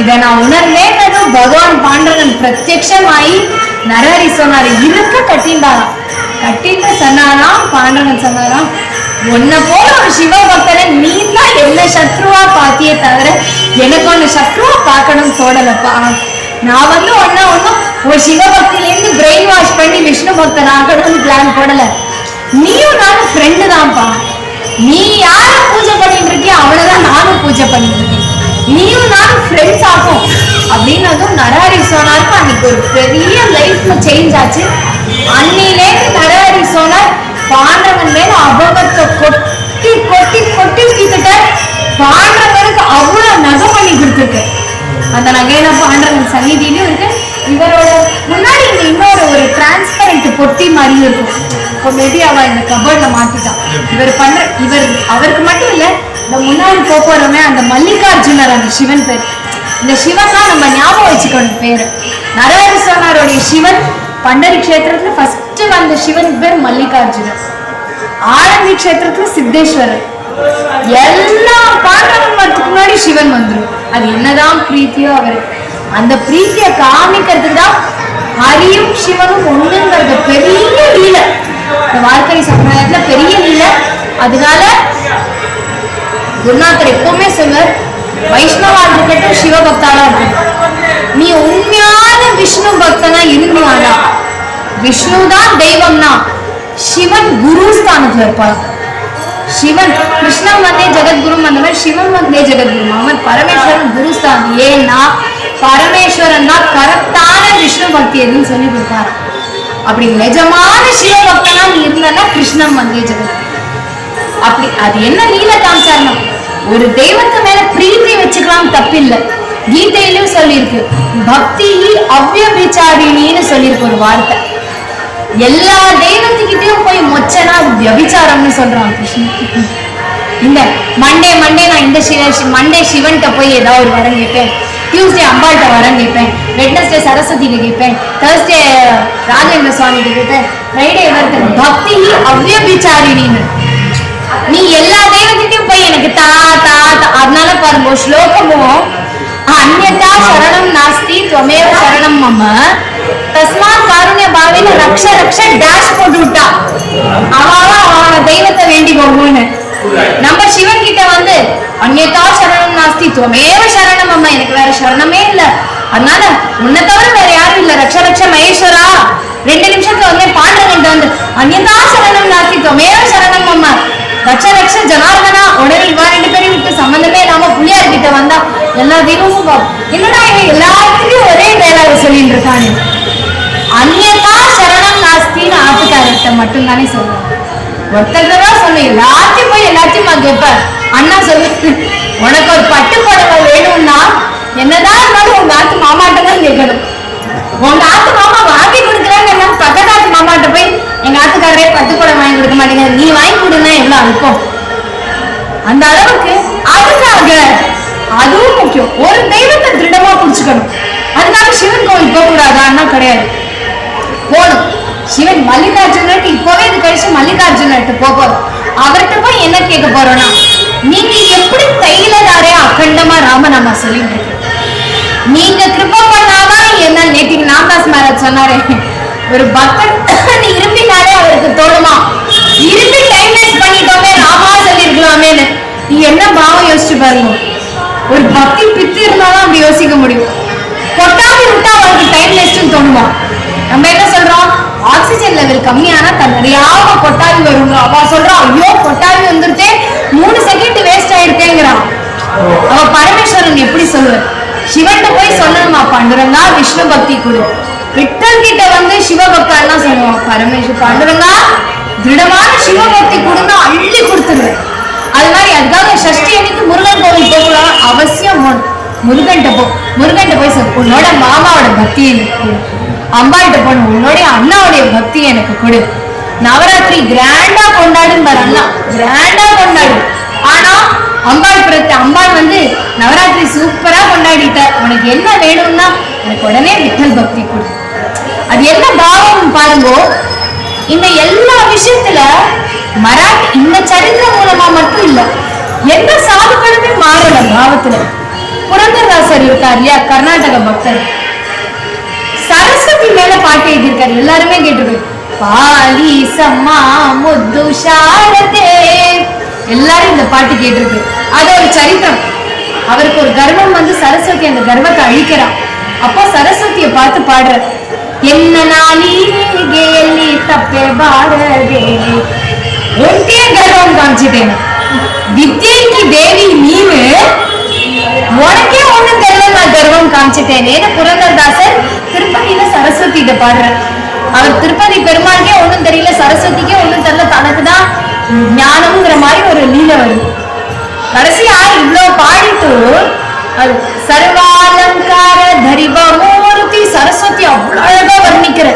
இதை நான் உணர்ந்தேன். பகவான் பாண்டவன் பிரத்யட்சமாயி நரஹரி சொன்னாரு, இருக்க கட்டிண்டாராம். கட்டிட்டு சொன்னாராம், பாண்டவன் சொன்னாராம், உன்னை போல ஒரு சிவ பக்தரை நீ தான் என்ன சத்ருவா பாத்தியே தவிர எனக்கு ஒன்னு சத்ருவா பார்க்கணும் தோடலப்பா. நான் ஒன்னும் ஒரு சிவபக்தியிலேருந்து பிரெயின் வாஷ் பண்ணி விஷ்ணு பக்தன் ஆகணும்னு பிளான் போடல. நீயும் நானும் ஃப்ரெண்டு தான்ப்பா. நீ யார பூஜை பண்ணிட்டு இருக்கிய அவளதான் நானும் பூஜை பண்ணிட்டு இருக்கேன். நீயும் நானும் ஃப்ரெண்ட்ஸ் ஆகும் அப்படின்னதும் நரஹரி சொன்னாருக்கு. அன்னைக்கு ஒரு பெரிய லைஃப்ல சேஞ்ச் ஆச்சு. அன்னிலேருந்து நரஹரி சொன்னார், பாண்டவன் மேல அபகத்தை கொட்டி கொட்டி கொட்டி கிட்ட பாண்டவனுக்கு அவ்வளவு நகை பண்ணி கொடுத்துருக்கு. அந்த நகையெல்லாம் பாண்டவன் சந்நிதியிலும் இருக்கு. இவரோட முன்னாடி இந்த இன்னொரு ஒரு டிரான்ஸ்பரண்ட் பொட்டி மாதிரி இருக்கும். இப்போ மேபி அவ இந்த கபோர்ட்ல மாத்திட்டான். இவர் அவருக்கு மட்டும் இல்ல, இந்த முன்னாடி போறோமே அந்த மல்லிகார்ஜுனர், அந்த சிவன் பேர். இந்த சிவன்னா நம்ம ஞாபகம் வச்சுக்கணும் பேரு. நரஹரிசோனாருடைய சிவன் பண்டரி கஷேத்திரத்துல ஃபர்ஸ்ட் வந்த சிவன் பேர் மல்லிகார்ஜுனர். ஆனந்தி கஷேத்திரத்துல சித்தேஸ்வரர். எல்லா பாண்டவன் வரத்துக்கு முன்னாடி சிவன் வந்துடும். அது என்னதான் பிரீத்தியோ அவரு. அந்த பிரீத்திய காமிக்கிறதுக்கு தான் ஹரியும் சிவனும் ஒண்ணுங்கிறது பெரிய லீலை. இந்த வாழ்க்கை சம்பிரதாயத்துல பெரிய லீலை. அதனால குருநாதர் எப்பவுமே சொல்லுவார், வைஷ்ணவா இருக்கட்டும் சிவபக்தாலா இருக்கட்டும், நீ உண்மையான விஷ்ணு பக்தனா இருந்தானா, விஷ்ணு தான் தெய்வம்னா சிவன் குரு ஸ்தானத்துல இருப்பார். சிவன் கிருஷ்ணன் வந்தே ஜெகத்குரு, அந்த மாதிரி சிவன் வந்தே ஜெகத்குரு. அவன் பரமேஸ்வரன் குருஸ்தானம். ஏன்னா பரமேஸ்வரன் தான் கரெக்டான விஷ்ணு பக்தி எதுன்னு சொல்லி கொடுப்பாரு. அப்படி நிஜமான சிவபக்தனா நீ இருந்தா கிருஷ்ணன் வந்தே ஜெகத். அப்படி அது என்ன நீல காமிச்சாரணம், ஒரு தெய்வத்து மேல பிரீத்தி வச்சுக்கலாம், தப்பில்லை. கீதையிலும் சொல்லியிருக்கு, பக்தி அவ்யபிச்சாரிணின்னு சொல்லியிருக்கு ஒரு வார்த்தை. எல்லா தெய்வத்துக்கிட்டையும் போய் மொச்சனா அது வியபிச்சாரம்னு சொல்றான் கிருஷ்ணன். இந்த மண்டே நான் இந்த மண்டே சிவன்கிட்ட போய் ஏதாவது ஒரு வரம் கேட்பேன், டியூஸ்டே அம்பாள்கிட்ட வரம் கேட்பேன், வெட்னஸ்டே சரஸ்வதிக்கு கேட்பேன், தேர்ஸ்டே ராஜேந்திர சுவாமிக்கு கேட்பேன், ஃப்ரைடே வரது. பக்தி அவ்யபிச்சாரிணின்னு நீ எல்லா தெய்வத்திட்டையும் போய் எனக்கு தா தா. அதனால பாருங்க ஸ்லோகமும் அந்யதா சரணம் நாஸ்தி த்வமேவ சரணம் மம தஸ்மாத் காருண்ய பாவேன ரக்ஷ ரக்ஷ டேஷ் போட்டு விட்டா. அவ தெய்வத்தை வேண்டி போகும்னு. நம்ம சிவன் கிட்ட வந்து அந்யதா சரணம் நாஸ்தி த்வமேவ சரணம் மம, எனக்கு வேற சரணமே இல்ல, அதனால உன்னை தவிர வேற யாரும் இல்ல, ரக்ஷ ரக்ஷ மகேஸ்வரா. 2 நிமிஷத்துல வந்து பாண்டவன் வந்து அந்யதா சரணம் நாஸ்தி த்வமேவ சரணம் மம ரக்ஷ ரக்ஷ ஜனார்தனா. உடனே இவா 2 பேரும் விட்டு சம்பந்தமே இல்லாம புள்ளியார் கிட்ட வந்தா எல்லா தெய்வமும் என்னடா இவன் எல்லாத்துலயும் ஒரே டைலாக் சொல்லிட்டு இருக்காங்க. அந்யதா சரணம் நாஸ்தின்னு ஆத்துக்காரர்கிட்ட மட்டும் தானே சொல்லுவாங்க. ஒருத்தர் சொன்ன எல்லாத்தையும் போய் எல்லாத்தையும் கேட்ப. அண்ணா சொல்லு, உனக்கு ஒரு பட்டு புடவை வேணும்னா என்னதான் இருந்தாலும் உங்க ஆத்து மாமாட்ட தான் கேட்கணும். உங்க ஆத்து மாமா வாங்கி கொடுக்குறாங்க, பக்கத்து ஆத்து மாமாட்ட போய் எங்க ஆத்துக்காரரே பட்டு புடவை வாங்கி கொடுக்க மாட்டேங்க, நீ வாங்கி கொடுன்னா எவ்வளவு அழுப்போம். அந்த அளவுக்கு அதுக்காக அதுவும் முக்கியம். ஒரு தெய்வத்தை திருடமா புடிச்சுக்கணும். அதுக்காக சிவன் கோவில் போக கூடாதான்னா கிடையாது, போகணும். சிவன் மல்லிகார்ஜுனர் இப்பவே இது கழிச்சு மல்லிகார்ஜுனர்கிட்ட போறோம். அவர்கிட்ட போய் என்ன கேட்க போறோம்னா, நீங்க எப்படி தைலதாரே அகண்டமா ராமநாமா சொல்லிட்டு இருக்கு, நீங்க கிருபா பண்ணாதான் என்ன. நேற்றுக்கு நாம்தாஸ் மகாராஜ் சொன்னாரே, ஒரு பக்தன் இரும்பினாலே அவருக்கு தோணுமா, இரும்பி டைம் வேஸ்ட் பண்ணிட்டோமே ராமா சொல்லிருக்கலாமேன்னு. நீ என்ன பாவம் யோசிச்சு பாருங்க. ஒரு பக்தி பித்து இருந்தாலும் அப்படி யோசிக்க முடியும். கொட்டாவி விட்டா அவருக்கு டைம் வேஸ்ட்னு தோணுமா? நம்ம என்ன சொல்றோம், ஆக்சிஜன் லெவல் கம்மியானா நிறையாவ கொட்டாவி வரும். அவ சொல்றான், ஐயோ கொட்டாவி வந்துருத்தே, 3 செகண்ட் வேஸ்ட் ஆயிருக்கேங்கிறான். அவ பரமேஸ்வரன் எப்படி சொல்லுவார், சிவன்கிட்ட போய் சொல்லணுமா, பாண்டுரங்கா விஷ்ணு பக்தி கொடு. விட்டல் கிட்ட வந்து சிவபக்தான் சொல்லுவான், பரமேஸ்வர் பாண்டுரங்கா திருடமான சிவபக்தி கொடுங்க, அள்ளி கொடுத்துருவேன். அது மாதிரி அதுக்காக சஷ்டி அன்னைக்கு முருகன் கோவில் போகலாம், அவசியம் போகணும். முருகன்கிட்ட போய் சொல்லு, உன்னோட மாமாவோட பக்தி எனக்கு கொடு. அம்பாள்கிட்ட போகணும், உன்னோடைய அண்ணாவுடைய பக்தி எனக்கு கொடு. நவராத்திரி கிராண்டா கொண்டாடுன்னு அண்ணா, கிராண்டா கொண்டாடு. ஆனா அம்பாள் வந்து நவராத்திரி சூப்பரா கொண்டாடிட்ட, உனக்கு என்ன வேணும்னா எனக்கு உடனே விட்டல் பக்தி கொடு. அது என்ன பாவம் பாருங்க. இந்த எல்லா விஷயத்துல மராட்டி இந்த சரித்திரம் மூலமா மட்டும் இல்ல, எந்த சாதுக்களுமே மாறல பாவத்துல. புரந்தரதாசர் இருக்கார் இல்லையா, கர்நாடக பக்தர், சரஸ்வதி மேல பாட்டு எழுதியிருக்காரு, எல்லாருமே கேட்டிருக்கு. பாலி சம்மா முத்து சாரதே, எல்லாரும் இந்த பாட்டு கேட்டிருக்கு. அது ஒரு சரித்திரம். அவருக்கு ஒரு கர்வம் வந்து சரஸ்வதி அந்த கர்வத்தை அழிக்கிறான். அப்போ சரஸ்வதியை பார்த்து பாடுற, என்ன நாளி கேலி தப்பே பாடே, உன்கே கர்வம் காமிச்சிட்டேன், வித்யைக்கு தேவி நீனு, உனக்கே ஒண்ணு தெரியல நான் கர்வம் காமிச்சிட்டேனே. புரந்தரதாசர் திருப்பதியில சரஸ்வதிட்ட பாடுற. அவர் திருப்பதி பெருமாளுக்கே ஒண்ணும் தெரியல, சரஸ்வதிக்கே ஒண்ணும் தெரியல, தனக்குதான் ஞானம்ங்கிற மாதிரி ஒரு லீலை வருது. கடைசியா இவ்வளவு பாடிட்டு அது சர்வாலங்கார தரிபமூர்த்தி சரஸ்வதி அவ்வளவு அழகா வர்ணிக்கிற,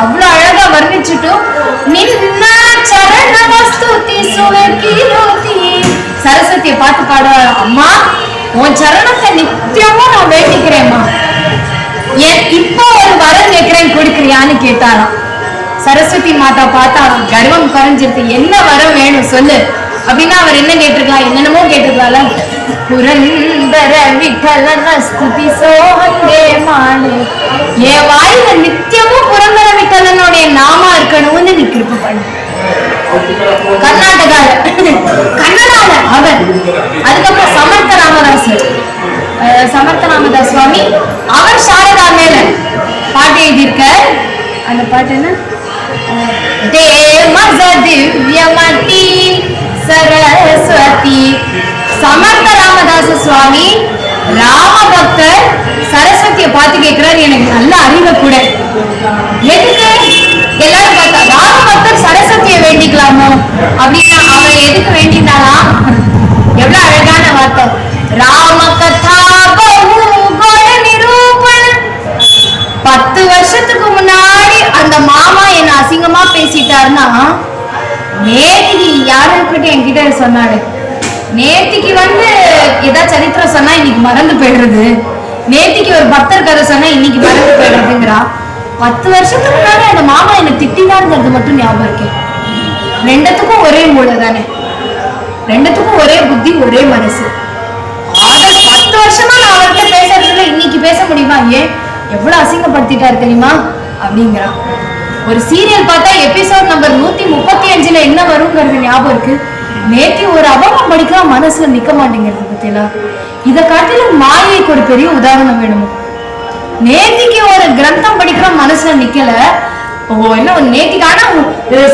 அவ்வளவு அழகா வர்ணிச்சுட்டு நின்ன சரண வஸ்துதி சுவர்கீரோதி சரஸ்வதியை பார்த்து பாடுவாள், அம்மா உன் சரணத்தை நித்தியமும் நான் வேண்டிக்கிறேன்மா, இப்போ ஒரு வரம் கேட்கிறேன் கொடுக்குறியான்னு கேட்டாராம். சரஸ்வதி மாதா பார்த்தாலும் கர்வம் குறைஞ்சிருக்கு. என்ன வரம் வேணும் சொல்லு அப்படின்னா அவர் என்ன கேட்டிருக்கலாம், என்னென்னமோ கேட்டிருக்கலாம். புரந்தர விட்டலன ஸ்துதி சோஹந்தே மானே, என் வாயில நித்தியமும் புரந்தர விட்டலனுடைய நாமா இருக்கணும்னு நீ கிருபை பண்ணு. கர்நாடகால கன்னடால அவர். அதுக்கப்புறம் சமர்த்த ராமதாஸ் சுவாமி அவர் சாரதா மேல பாட்டு எழுதியிருக்க. அந்த பாட்டு என்ன, திவ்யமதி சரஸ்வதி. சமர்த்த ராமதாச சுவாமி ராம பக்தர் சரஸ்வதியை பார்த்து கேட்கிறார், எனக்கு நல்ல அறிவை கூட. எதுக்கு எல்லாரும் பார்த்தா ராம பக்தர் சரஸ்வதியை வேண்டிக்கலாமோ அப்படின்னா அவர் எதுக்கு வேண்டினாரா? எவ்வளவு அழகான வார்த்தை, ராம கதா நிரூபண. 10 வருஷத்துக்கு முன்னாடி அந்த மாமா என்ன அசிங்கமா பேசிட்டாருன்னா, நேத்திக்கு யாருக்கிட்ட என்கிட்ட சொன்னாரு, நேத்திக்கு ஏதாவது சரித்திரம் சொன்னா இன்னைக்கு மறந்து போயிடுறது, நேத்திக்கு ஒரு பக்தர் கதை சொன்னா இன்னைக்கு மறந்து போயிடுறதுங்கிறா. 10 வருஷத்துக்கு முன்னாடி அந்த மாமா என்ன திட்டினாருங்கிறது மட்டும் ஞாபகம் இருக்கு. ரெண்டுத்துக்கும் ஒரே மூளை தானே, ரெண்டுத்துக்கும் ஒரே புத்தி, ஒரே மனசு. 10 வருஷமா நான் அவர்கிட்ட பேசுறதுல இன்னைக்கு பேச முடியுமா? ஏன் எவ்வளவு அசிங்கப்படுத்திட்டாரு தெரியுமா அப்படிங்கிறான். ஒரு சீரியல் பார்த்தா எபிசோட் நம்பர் 135 என்ன வருங்கிறது ஞாபகம் இருக்கு. நேத்தி ஒரு அபகம் படிக்க மனசுல நிக்க மாட்டேங்கிறது பத்தியா. இதை காட்டிலும் மாயைக்கு ஒரு பெரிய உதாரணம் வேணும். நேத்திக்கு ஒரு கிரந்தம் படிக்கிற மனசுல நிக்கல, என்ன நேத்திக்கான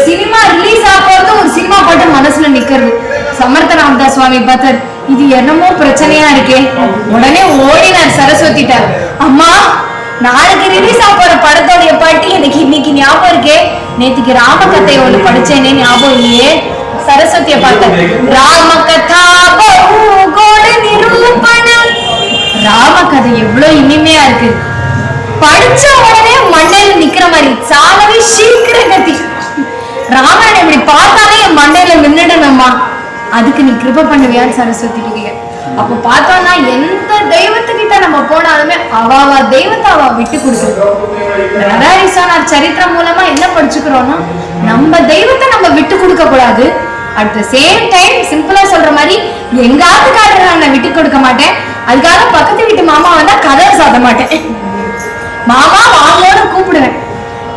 சினிமா ரிலீஸ் ஆகிறது ஒரு சினிமா பாட்டு மனசுல நிக்கிறது. சமர்த்த ராமதாஸ் சுவாமி பார்த்தார், இது என்னமோ பிரச்சனையா இருக்கே. உடனே ஓடினார் சரஸ்வதிட்டார், அம்மா நாளைக்கு ரிலீஸ் ஆக போற படத்தோடைய பாட்டு எனக்கு இன்னைக்கு ஞாபகம் இருக்கே, நேத்திக்கு ராம கதை ஒண்ணு படிச்சேனே ஞாபகம் இல்லையே. சரஸ்வதியை பார்த்தார், ராம கதா நிரூபணம். ராம கதை எவ்வளவு இனிமையா இருக்கு, படிச்ச உடனே மண்டையில நிக்கிற மாதிரி, சாலவே சீக்கிர கத்தி. ராமாயணம் இப்படி பார்த்தாலே என் மண்டையில நின்னுடணும்மா, அதுக்கு நீ கிருபை பண்ணுவியான்னு சரஸ்வதி கேட்க. அப்ப பார்த்தோம்னா எந்த தெய்வத்துக்கிட்ட நம்ம போனாலுமே அவ தெய்வத்தை அவ விட்டு கொடுத்துருக்கோம். ராதாரிசானார் சரித்திரம் மூலமா என்ன படிச்சுக்கிறோம்னா, நம்ம தெய்வத்தை நம்ம விட்டு கொடுக்க கூடாது. அட் த சேம் டைம் சிம்பிளா சொல்ற மாதிரி எங்க ஆத்துக்காரரை நான் விட்டு கொடுக்க மாட்டேன், அதுக்காக பக்கத்து வீட்டு மாமா வந்தா கதவை சாத்த மாட்டேன், மாமா வாங்கோன்னு கூப்பிடுவேன்.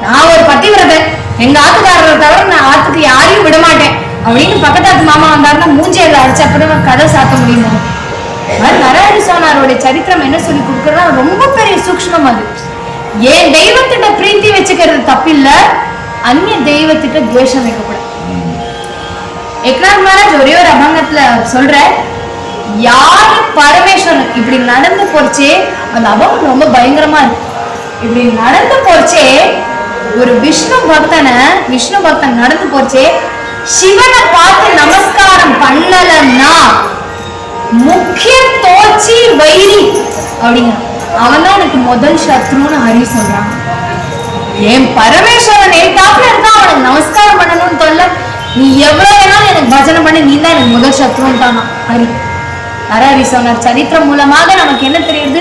நான் ஒரு பத்திவிரதை, எங்க ஆத்துக்காரரை தவிர நான் ஆத்துக்கு யாரையும் விட மாட்டேன் அப்படின்னு பக்கத்தாத்து மாமா வந்தாருன்னா மூஞ்சியில அடிச்ச அப்புறம் கதை சாத்த முடியுமா? நரஹரி சோனாரோட சரித்திரம் என்ன சொல்லி கொடுக்கறதா ரொம்ப பெரிய சூக்ஷ்மம். அது ஏன் தெய்வத்திட்ட பிரீத்தி வச்சுக்கிறது தப்பில்ல, அந்நிய தெய்வத்திட்ட துவேஷம் வைக்கக்கூடாது. எக்னாத் மகாராஜ் ஒரே ஒரு அபங்கத்துல சொல்ற, யாரு பரமேஸ்வரன் இப்படி நடந்து போச்சே, அந்த அபங்கம் ரொம்ப பயங்கரமா இருக்கு. இப்படி நடந்து போச்சே ஒரு விஷ்ணு பக்தன் நடந்து போச்சே, சிவனை பார்த்து நமஸ்காரம் பண்ணலன்னா முக்கிய தோச்சி வைரி அப்படிங்க, அவன் தான் எனக்கு முதல் சத்ருன்னு ஹரி சொல்றான். என் பரமேஸ்வரன் ஏத்தாப்புல இருந்தா அவனுக்கு நமஸ்காரம் பண்ணணும்னு சொல்ல, நீ எவ்வளவு வேணாலும் எனக்கு பஜனை பண்ணி, நீ தான் எனக்கு முதல் சத்ருன்னு தானா ஹரி. நரஹரி சொன்னார் சரித்திரம் மூலமாக நமக்கு என்ன தெரியுது,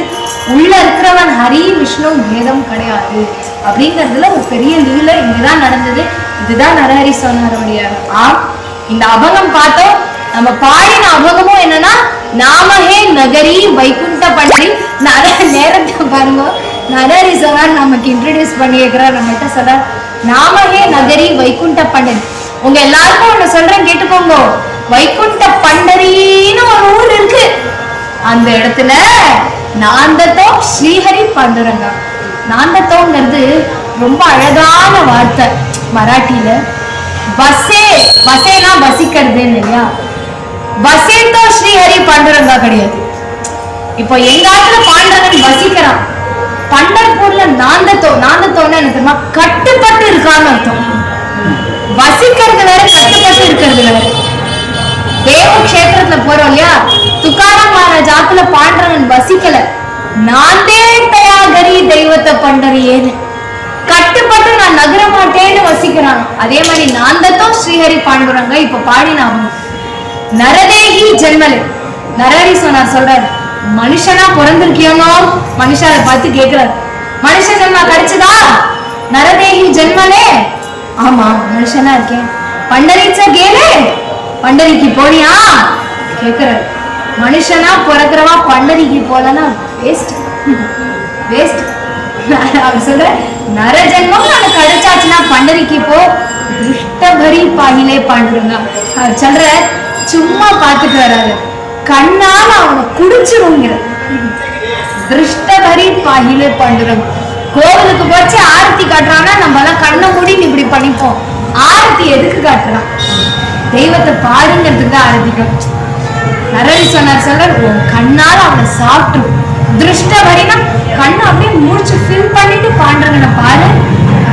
உள்ள இருக்கிறவன் ஹரி விஷ்ணு வேதம் கிடையாது அப்படிங்கிறதுல ஒரு பெரிய லீலை இங்கதான் நடந்தது. இதுதான் நரஹரி சொன்னாருடைய இந்த அபகம் பார்த்தோம். நம்ம பாடின அபகமும் என்னன்னா, நாமஹே நகரி வைகுண்ட பண்டரி. நேரத்தை பாருங்க, நரஹரி சொன்னார் நமக்கு இன்ட்ரடியூஸ் பண்ணி இருக்கிறார். நம்மகிட்ட சொல்றார், நாமஹே நகரி வைகுண்ட பண்டரி. உங்க எல்லாருக்கும் ஒண்ணு சொல்றேன் கேட்டுக்கோங்க, வைகுண்ட பண்டரின்னு ஒரு ஊர் இருக்கு. அந்த இடத்துல நாந்தத்தோ ஸ்ரீஹரி பாண்டுரங்கா. நாந்தத்தோங்கிறது ரொம்ப அழகான வார்த்தை மராட்டியில. பசேனா வசிக்கிறதுன்னு இல்லையா, வசேத்தோ ஸ்ரீஹரி பாண்டுரங்கா கிடையாது. இப்போ எங்க ஆத்துல பாண்டரங்கன் வசிக்கிறான், பண்டர்பூர்ல நாந்தத்தோன்னு எனக்கு தெரியுமா, கட்டுப்பட்டு இருக்கான்னு அர்த்தம். வசிக்கிறது வேற, கட்டுப்பட்டு இருக்கிறது வேற. தேவ கஷேத்திரத்துல போறோம் இல்லையா, துக்காராம் மகாராஜ் ஆத்துல பாண்டரங்கன் வசிக்கல, நாந்தே தயாகரி தெய்வத்தை பண்டறியேன்னு கட்டுப்பட்டு நான் நகர மாட்டேன்னு வசிக்கிறான். அதே மாதிரி நாந்தத்தோ ஸ்ரீஹரி பாண்டுரங்க இப்ப பாடினாங்க. நரதேகி ஜென்மலே. நரஹரி சொன்னார் சொல்றாரு, மனுஷனா பிறந்திருக்கியோனோ மனுஷாவை பார்த்து கேட்கிறார், மனுஷ ஜென்மா கிடைச்சதா? நரதேகி ஜென்மலே, ஆமா மனுஷனா இருக்கேன். பண்டரிச்ச கேலே, பண்டரிக்கு போனியா கேக்குறாரு. மனுஷனா பிறக்கிறவா பண்டரிக்கு போலன்னா வேஸ்ட் வேஸ்ட். அவர் சொல்ற, நர ஜென்மம் எனக்கு கிடைச்சாச்சுன்னா பண்டரிக்கு போ, திருஷ்டபரி பாகிலே பாண்டுருங்க. அவர் சொல்ற, சும்மா பார்த்துட்டு வராது, கண்ணால அவனை குடிச்சிருங்கிற. திருஷ்டபரி பாகிலே பாண்டுருங்க. கோவிலுக்கு போச்சு ஆரத்தி காட்டுறான்னா நம்ம எல்லாம் கண்ணை மூடி இப்படி பண்ணிப்போம். ஆரத்தி எதுக்கு காட்டுறான்? தெய்வத்தை பாருங்கிறதுக்கு தான் ஆரத்திக்கும். நரஹரி சொன்னார் சொல்றார், கண்ணால அவனை சாப்பிட்டு. திருஷ்டபரினா கண்ணை அப்படியே முடிச்சு ஃபில் பண்ணிட்டு பாண்டுறங்கன பாரு.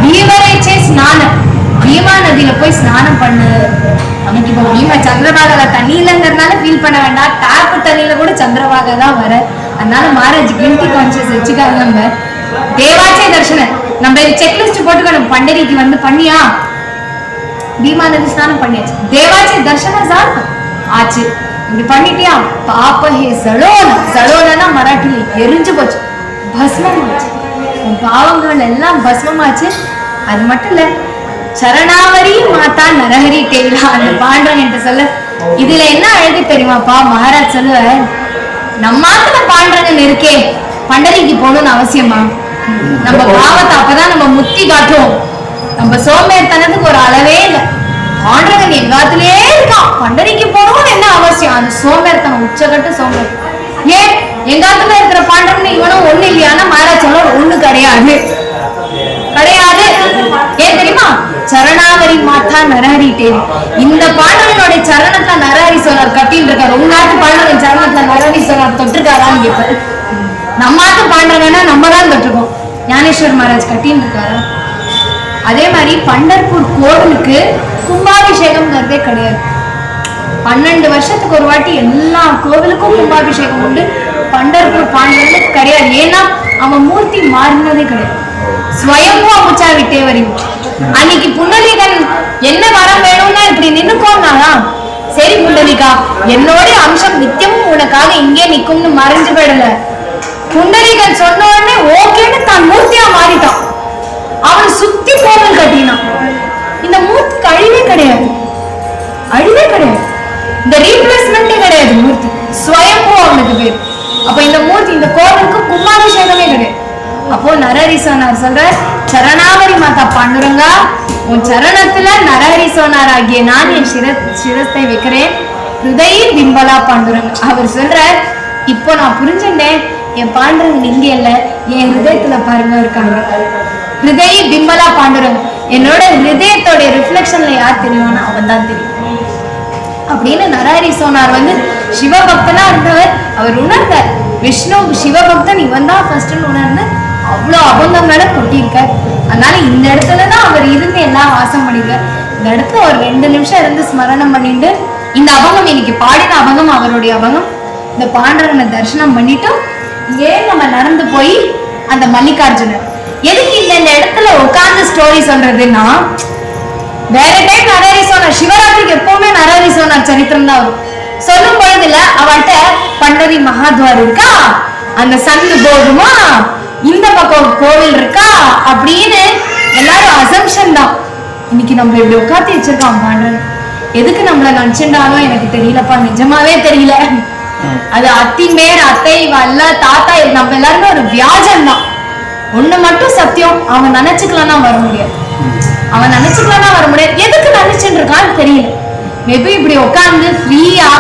பீவரேச்சே ஸ்நானம், பீமா நதியில போய் ஸ்நானம் பண்ணு. நமக்கு இப்போ பீமா சந்திரபாகால தண்ணி இல்லைங்கிறதுனால ஃபீல் பண்ண வேண்டாம். டாப்பு தண்ணியில கூட சந்திரபாகா தான் வர. அதனால மகாராஜ் கில்டி கான்சியஸ் வச்சுக்காங்க. நம்ம தேவாச்சே தர்ஷனம் நம்ம செக்லிஸ்ட் போட்டுக்கணும். பண்டரிக்கு வந்து பண்ணியா, பீமா நதி ஸ்நானம் பண்ணியாச்சு, தேவாச்சே தர்ஷனம் சார் ஆச்சு. இப்படி பண்ணிட்டியா, பாப்ப ஹே சடோன. சடோனா மராட்டில எரிஞ்சு போச்சு, பஸ்மம் ஆச்சு. உன் பாவங்கள் எல்லாம் பஸ்மமாச்சு. அது மட்டும் இல்ல, சரணாவரி மாதா நரஹரி டேலா அந்த பாண்டவன் சொல்ல. இதுல என்ன அழகு தெரியுமாப்பா? மகாராஜ் சொல்லுவ, நம்மாத்துல பாண்டவன் இருக்கே, பண்டரிக்கு போகணும்னு அவசியமா? நம்ம பாவத்தை அப்பதான் நம்ம முத்தி காட்டுவோம். நம்ம சோம்பேறித்தனத்துக்கு ஒரு அளவே இல்லை. ஆண்டவன் எங்காத்திலே இருக்கான், பண்டரிக்கு போகணும்னு என்ன அவசியம்? அந்த சோம்பேறித்தனம் உச்சகட்டு சோம்பேறி. ஏன் எங்காத்துல இருக்கிற பாண்டவன் இவனும் ஒண்ணு இல்லையானா மகாராஜ் சொல்ல, ஒண்ணு கிடையாது கிடையாது. ஏன் தெரியுமா? சரணாவரி மாதா நரஹரி டேலி. இந்த பாண்டவனுடைய சரணத்தை நரஹரி சொன்னார் கட்டின்னு இருக்காரு. உங்க நாட்டு பாண்டவன் சரணத்துல நரஹரி சொன்னார் தொட்டிருக்காரான்னு கேட்பாரு. நம்ம நாட்டு பாண்டவனா நம்ம தான் தொட்டிருக்கோம். ஞானேஸ்வர் மகாராஜ் கட்டின்னு இருக்காரா? அதே மாதிரி பண்டர்பூர் கோவிலுக்கு கும்பாபிஷேகம்ங்கிறதே கிடையாது. 12 வருஷத்துக்கு ஒரு வாட்டி எல்லா கோவிலுக்கும் கும்பாபிஷேகம் உண்டு. பண்டர்பூர் பாண்டவனுக்கு கிடையாது. ஏன்னா அவன் மூர்த்தி மாறினதே கிடையாது. ஸ்வயம்பு அமுச்சா விட்டே வரையும். அன்னைக்கு புண்டலீகன் என்ன வரம் வேணும்னா இப்படி நின்னுக்கோனாலா, சரி புண்டலிகா என்னோட அம்சம் நித்தியமும் உனக்காக இங்கே நிக்கும்னு மறைஞ்சு போயிடல. புண்டலீகன் சொன்ன உடனே ஓகேன்னு தான் மூர்த்தியா மாறிட்டான். அவன் சுத்தி கோவில் கட்டினான். இந்த மூர்த்திக்கு அழிவே கிடையாது, அழிவே கிடையாது. இந்த ரீப்ளேஸ்மெண்டே கிடையாது. மூர்த்தி ஸ்வயம்பு அவனுக்கு பேர். அப்ப இந்த மூர்த்தி இந்த கோவிலுக்கு கும்பாபிஷேகமே கிடையாது. அப்போ நரஹரி சொன்னார் சொல்ற, சரணாவரி மாதா பாண்டுரங்கா, உன் சரணத்துல நரஹரி சொன்னார் ஆகிய நான் என் சிரத்தை வைக்கிறேன். ஹிருதய பிம்பலா பாண்டுரங்க. அவர் சொல்ற, இப்போ நான் புரிஞ்சுட்டேன், என் பாண்டுரங்க இங்க இல்ல, என் ஹிருதயத்துல பாருங்க இருக்காங்க. ஹிருதய பிம்பலா பாண்டுரங்க. என்னோட ஹிருதயத்தோட ரிஃப்ளெக்ஷன்ல யார் தெரியும்னா அவன் தான் தெரியும் அப்படின்னு நரஹரி சொன்னார். வந்து சிவபக்தனா இருந்தவர். அவர் உணர்ந்தார், விஷ்ணு சிவபக்தன் இவன் தான் ஃபர்ஸ்ட் உணர்ந்து அவ்வளோ அபங்கங்களை கொட்டியிருக்கார். அதனால இந்த இடத்துலதான் அவர் இருந்து எல்லாம் வாசம் பண்ணிருக்கார். இந்த இடத்துல ஒரு 2 நிமிஷம் இருந்து ஸ்மரணம் பண்ணிட்டு, இந்த அபங்கம் இன்னைக்கு பாடின அபங்கம் அவருடைய அபங்கம். இந்த பாண்டவனை தரிசனம் பண்ணிட்டு ஏன் நம்ம நடந்து போய் அந்த மல்லிகார்ஜுனர் எதுக்கு இந்த இடத்துல உட்கார்ந்து ஸ்டோரி சொல்றதுன்னா, வேற டைம் நரஹரி சொன்னார். சிவராத்திரிக்கு எப்பவுமே நரஹரி சொன்னார் சரித்திரம் தான் வரும். சொல்லும் பொழுதுல அவள்கிட்ட பண்டரி மகாத்வார் இருக்கா, அந்த சந்து போதுமா, இந்த பக்கம் கோவில் இருக்கா அப்படின்னு எல்லாரும் அசம்ஷன் தான். இன்னைக்கு நம்ம இப்படி உட்காந்து வச்சிருக்கான் பாண்டவன். எதுக்கு நம்மள நினைச்சுட்டாலும் எனக்கு தெரியலப்பா, நிஜமாவே தெரியல. அது அத்தி மேர் அத்தை வல்ல தாத்தா நம்ம எல்லாருமே ஒரு வியாஜம் தான். ஒண்ணு மட்டும் சத்தியம், அவன் நினைச்சுக்கலன்னா வர முடியாது. அவன் நினைச்சுக்கலன்னா வர முடியாது. எதுக்கு நினைச்சுட்டு இருக்கான்னு தெரியல. மேபி இப்படி உட்காந்து ஃப்ரீயா.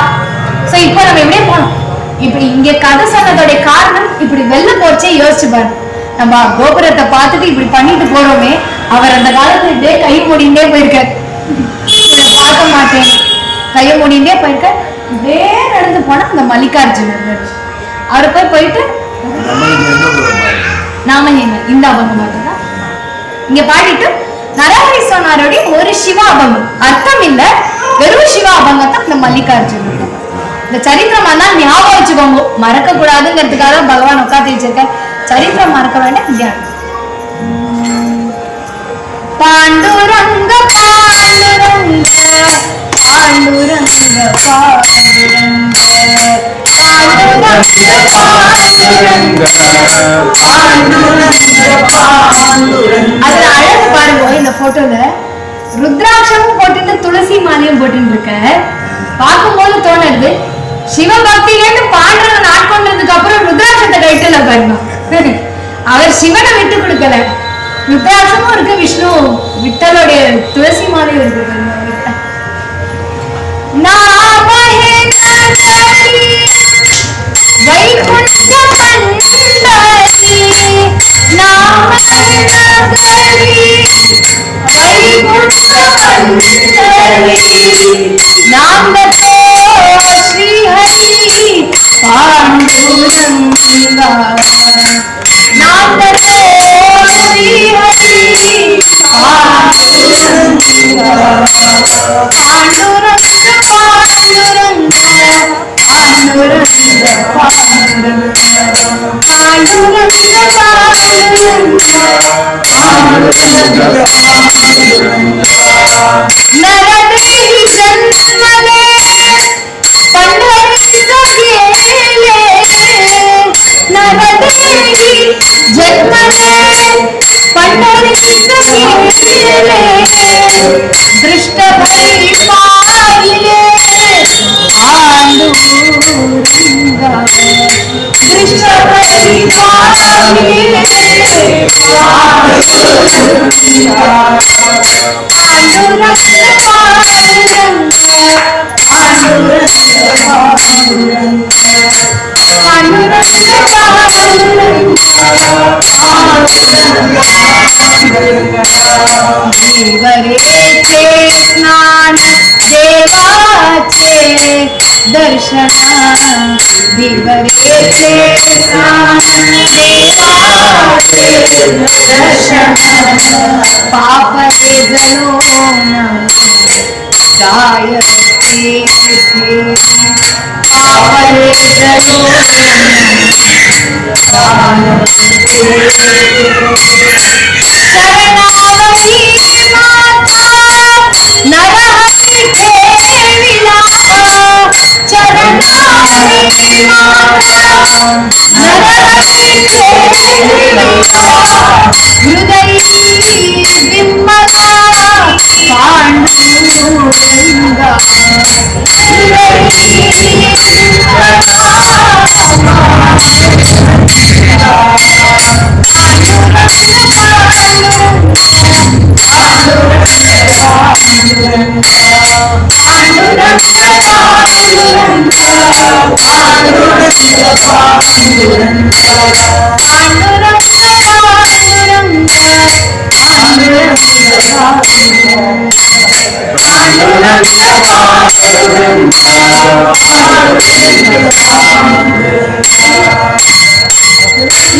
சோ இப்போ நம்ம எப்படியே போனோம். இப்படி இங்க கதை சொன்னதோட காரணம், இப்படி வெளில போச்சே யோசிச்சு பாரு. நம்ம கோபுரத்தை பார்த்துட்டு இப்படி பண்ணிட்டு போறோமே, அவர் அந்த காலத்துல இப்படியே கை மூடிண்டே போயிருக்காரு. பார்க்க மாட்டேன் கையை மூடிண்டே போயிருக்க. இப்படியே நடந்து போனா அந்த மல்லிகார்ஜுனர் அவரை போயிட்டு நாம இந்த அபங்கம் இங்க பாடிட்டு நரஹரி சொன்னாரோடைய ஒரு சிவ அபங்கம், அர்த்தம் இல்ல, வெறும் சிவ அபங்கத்தை இந்த மல்லிகார்ஜுனர். இந்த சரித்திரம் தான் ஞாபகம் வச்சுக்கோங்க, மறக்க கூடாதுங்கிறதுக்காக பகவான் உட்காந்து வச்சிருக்க. சரித்திரம் மறக்க வேண்டாம். தியானம். பாண்டுரங்க பாண்டுரங்க அதுல அழகு பாருங்க. இந்த போட்டோல ருத்ராட்சமும் போட்டு துளசி மாலையும் போட்டு இருக்க பார்க்கும்போது தோணுது சிவபக்தியிலேருந்து பாண்டவன் ஆட்கொண்டதுக்கு அப்புறம் ருத்ராட்சத்தை கைட்டுல பாருங்க. அவர் சிவனை விட்டு கொடுக்கல. ருத்ராட்சமும் இருக்கு, விஷ்ணு விட்டலுடைய துளசி மாலையும் இருக்கு. दर्शन पापरे जनो जायते पापरे जनो शरणावती माता नरहरि खेविला चरणावती माता नरहरि खेविला हृदय विमला पांडुरंगा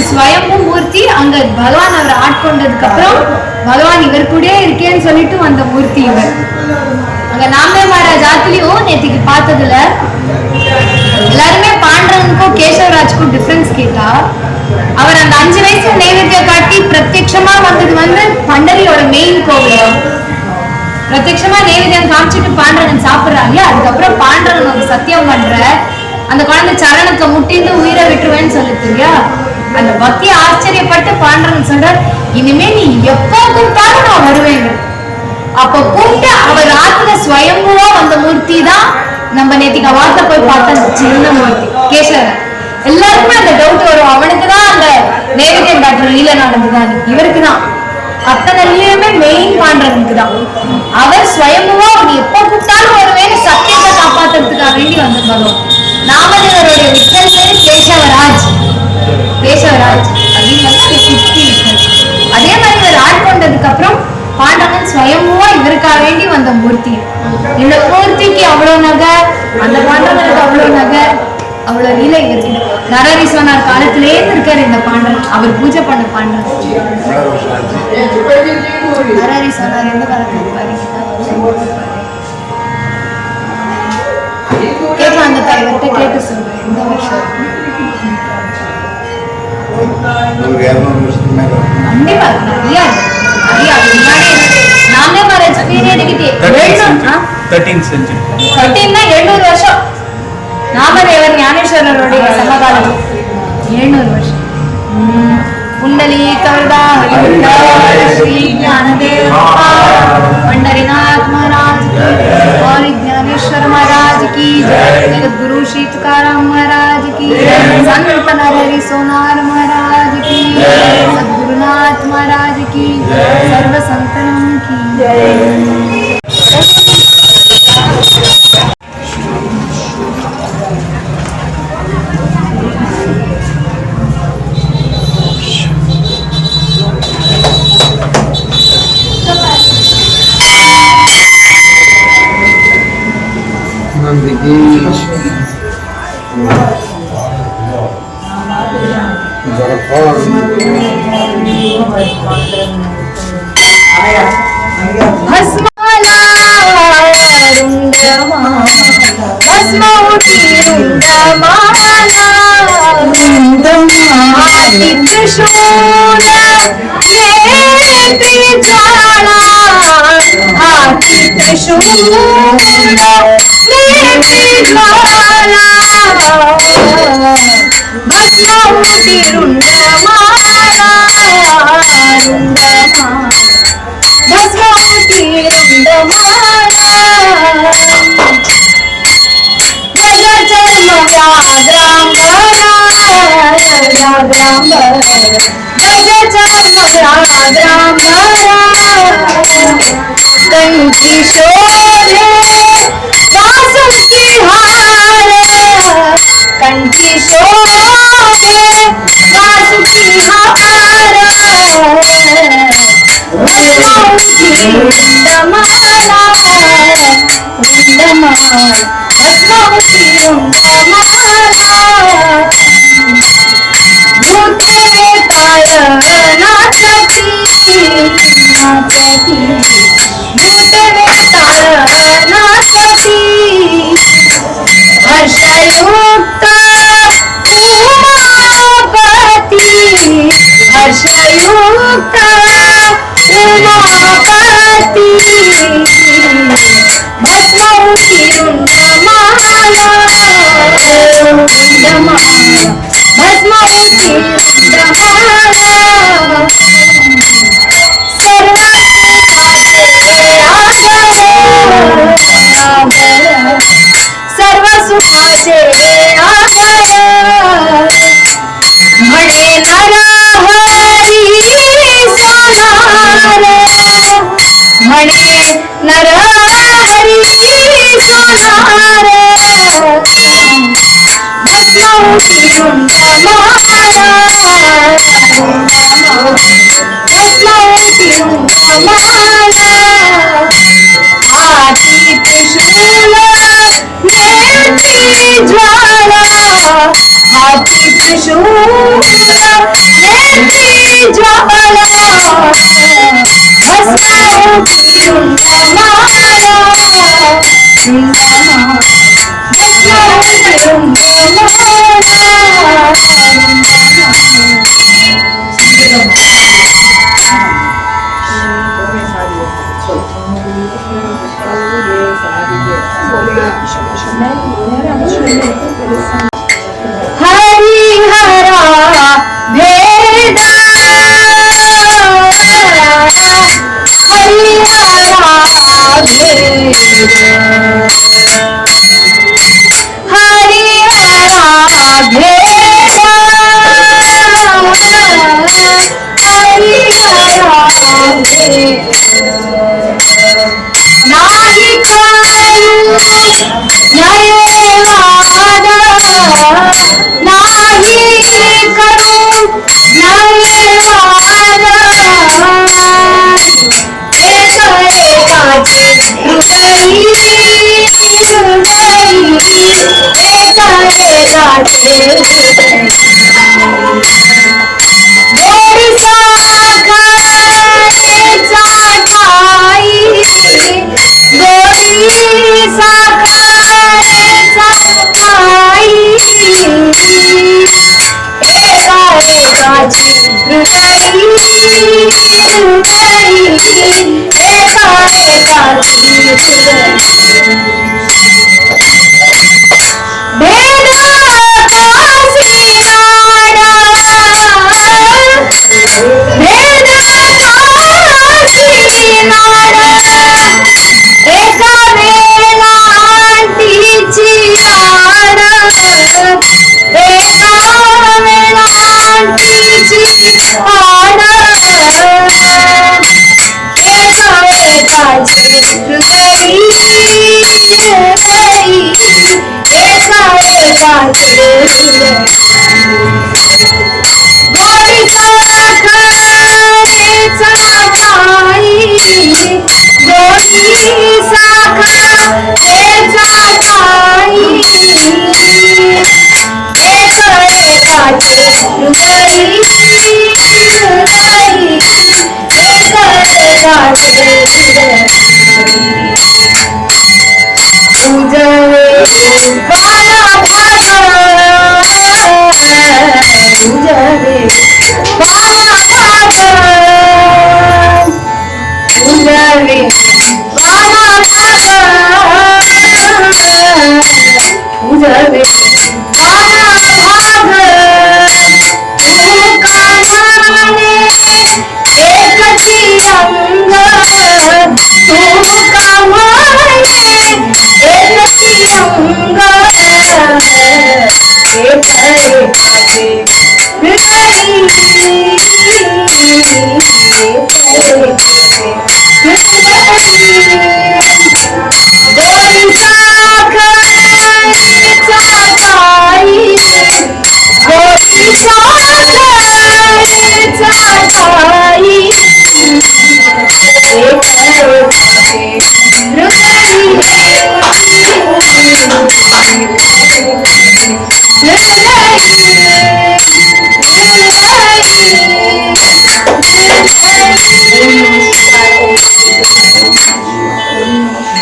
स्वयंभू मूर्ति அங்க பகவான் அவரை ஆட்கொண்டதுக்கு அப்புறம் பகவான் இவர் கூட இருக்கேன்னு சொல்லிட்டு வந்த மூர்த்தி இவர். அங்க நாமே மகாராஜ் ஆத்துலயும் நேற்றுக்கு பார்த்ததுல எல்லாருமே பாண்டவனுக்கும் கேசவராஜ்க்கும் டிஃபரன்ஸ் கேட்டா, அவர் அந்த 5 வயசு நைவேத்தியம் காட்டி பிரத்யட்சமா வந்தது பண்டரியோட மெயின் கோவில். பிரத்யட்சமா நைவேத்தியம் காமிச்சிட்டு பாண்டவன் சாப்பிடுறாங்க. அதுக்கப்புறம் பாண்டவன் ஒரு சத்தியம் பண்ற, அந்த குழந்தை சரணத்தை முட்டிந்து உயிரை விட்டுருவேன்னு சொல்லிட்டு இல்லையா, அந்த பக்தியை ஆச்சரியப்பட்டு பாண்டவன் சொல்றார், இனிமே நீ எப்போ கூப்பிட்டாலும் நான் வருவேங்க. அப்ப கூப்பிட்டு அவர் ஆத்துல ஸ்வயம்புவா வந்த மூர்த்தி தான் நம்ம நேத்திக்கு வார்த்தை போய் பார்த்த சின்ன மூர்த்தி கேசவன். எல்லாருக்குமே அந்த டவுட் வரும், அவனுக்கு தான் அந்த நைவேத்தியம் காட்டுற லீல நடந்துதான், இவருக்கு தான் அத்தனை லீலமே மெயின் பாண்டவனுக்கு தான். அவர் ஸ்வயம்புவா நீ எப்போ கூப்பிட்டாலும் வருவேன்னு சத்தியத்தை காப்பாத்துறதுக்காக வேண்டி வந்து பகவான். நாமதேவருடைய விக்கல் பேரு கேசவராஜ். கேசவராஜ் அப்படின்னு அதே மாதிரி இவர் ஆட்கொண்டதுக்கு அப்புறம் பாண்டவன் ஸ்வயம்புவா இவருக்காக வேண்டி வந்த மூர்த்தி. இந்த மூர்த்திக்கு அவ்வளவு நகை, அந்த பாண்டவனுக்கு அவ்வளவு நகை, அவ்வளவு லீலை இருக்கு. நரஹரி சொன்னார் காலத்திலேயே இருக்காரு இந்த பாண்டவன், அவர் பூஜை பண்ண பாண்டவன். நரஹரி சொன்னார் எந்த காலத்துல இருப்பாரு கேட்கலாம், அந்த தலைவர்கிட்ட கேட்டு சொல்றேன் எந்த வருஷம். கண்டிப்பா நிறைய நாமே மகாராஜ் பீரியட் கிட்டே 13th century. 700 வருஷம். நாமதேவர் ஞானேஸ்வரருடைய சமகாலம் 700 வருஷம். कुंडलीकवरदा श्री ज्ञानदेव पंढरीनाथ महाराज और ज्ञानेश्वर महाराज की जय, जगत गुरु श्री तुकाराम महाराज की जय, संत नरहरि सोनार महाराज की जय, सद्गुरुनाथ महाराज की जय, सर्व संतनों की जय। हृदय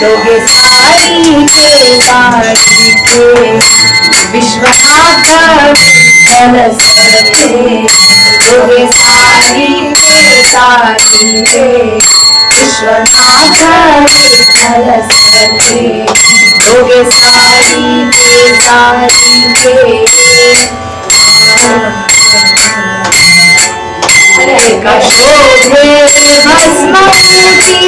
दोगे सारी के सारी के विश्वनाथ कलसरे दोगे सारी के सारी के विश्वनाथ कलसरे दोगे सारी के सारी के एका शोभे भस्मपूती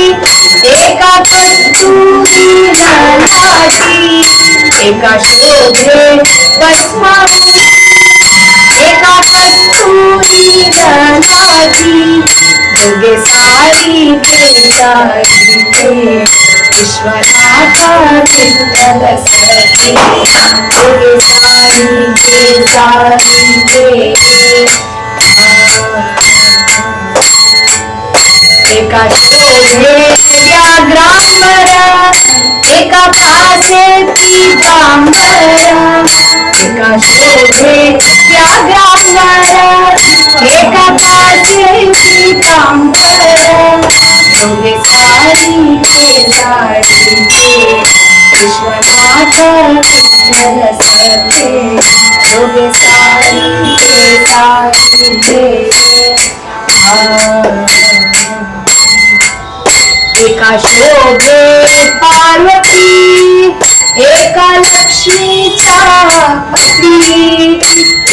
एका कस्तुरी नलाची एका शोभे भस्मपूती एका कस्तुरी नलाची दोघे सारी के सारी के विश्वनाथ विठ्ठल सखे दोघे सारी के सारी के एका शोभे व्याघ्रांबर एका पासे पीतांबर एका शोभे व्याघ्रांबर एका पासे पीतांबर दोघे सारी के सारी के विश्वनाथ विठ्ठल सखे दोघे सारी के सारी के एका शोभे पार्वती एका लक्ष्मीच्या पती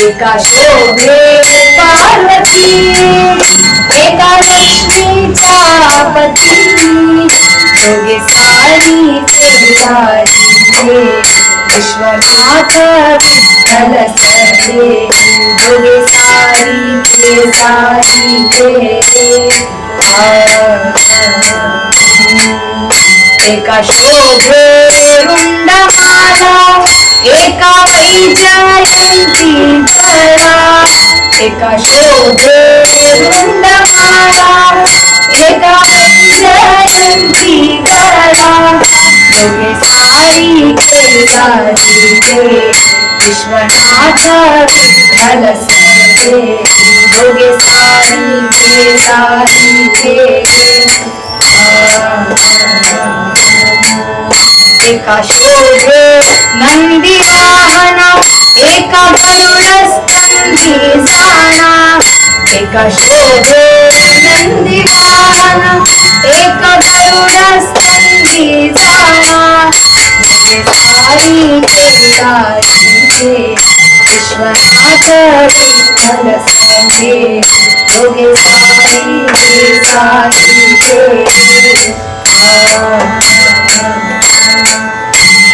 एका शोभे पार्वती एका लक्ष्मीच्या पती दोघे सारी के सारी के विश्वनाथ विठ्ठल सखे दोघे सारी के सारी के एका शोभे रुंडमाला एका वैजयंती गळा एका शोभे रुंडमाला एका वैजयंती गळा दोघे सारी के सारी के विश्वनाथ विठ्ठल सखे दोघे सारी के सारी के एका शोभे नंदी वाहना एका गरुड स्तंभी जाना एका शोभे नंदी वाहना एक गरुडस्तंभीचा सारी केदारीचे विश्वनाथ विठ्ठल संगे दोघे साई साईचे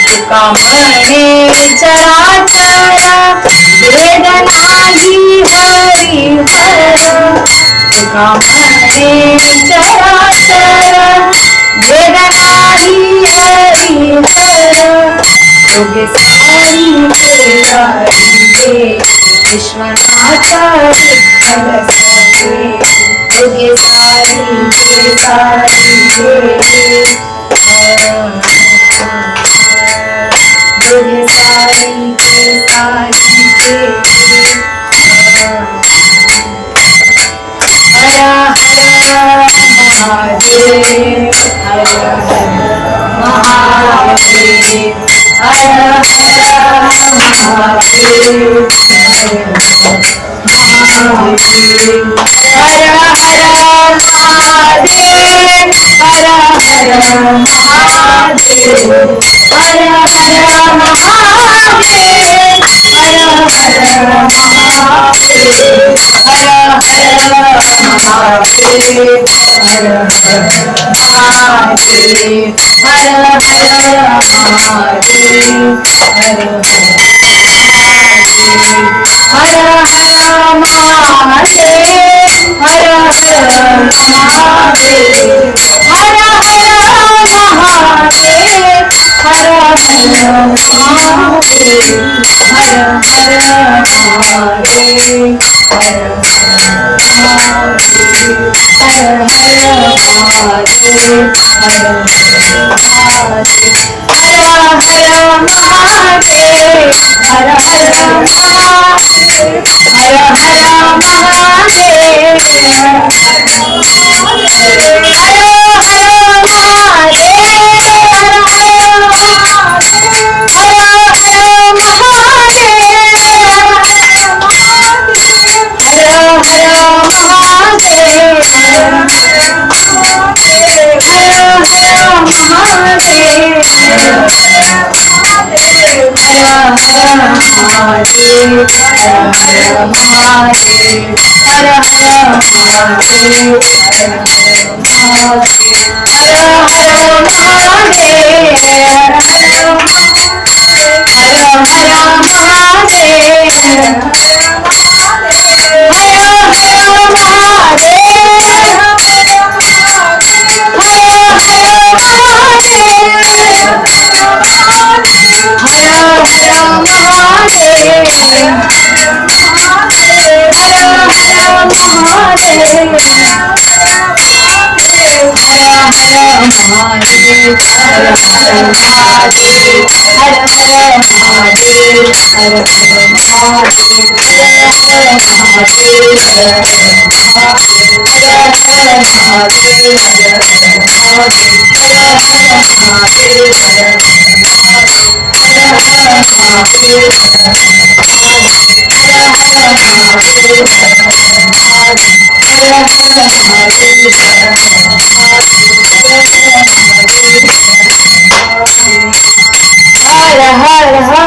तुका म्हणे चराचर वेद नाही हरिहर तुका म्हणे चराचर वेद नाही हरिहर दोघे साई केदारीचे विश्वनाथ विठ्ठल संगे दोघे साई केदारीचे दोघे साई केदारीचे हर हर महादेव हर हर महादेव हर हर महादेव महादेव हर हर महादेव हर हर महादेव हर हर महादेव हर हर महादेव हर हर महादेव हर हर महादेव हर हर महादेव हर हर महादेव हर हर महादेव हर हर महादेव हर हर महादेव हर हर महादेव हर हर हर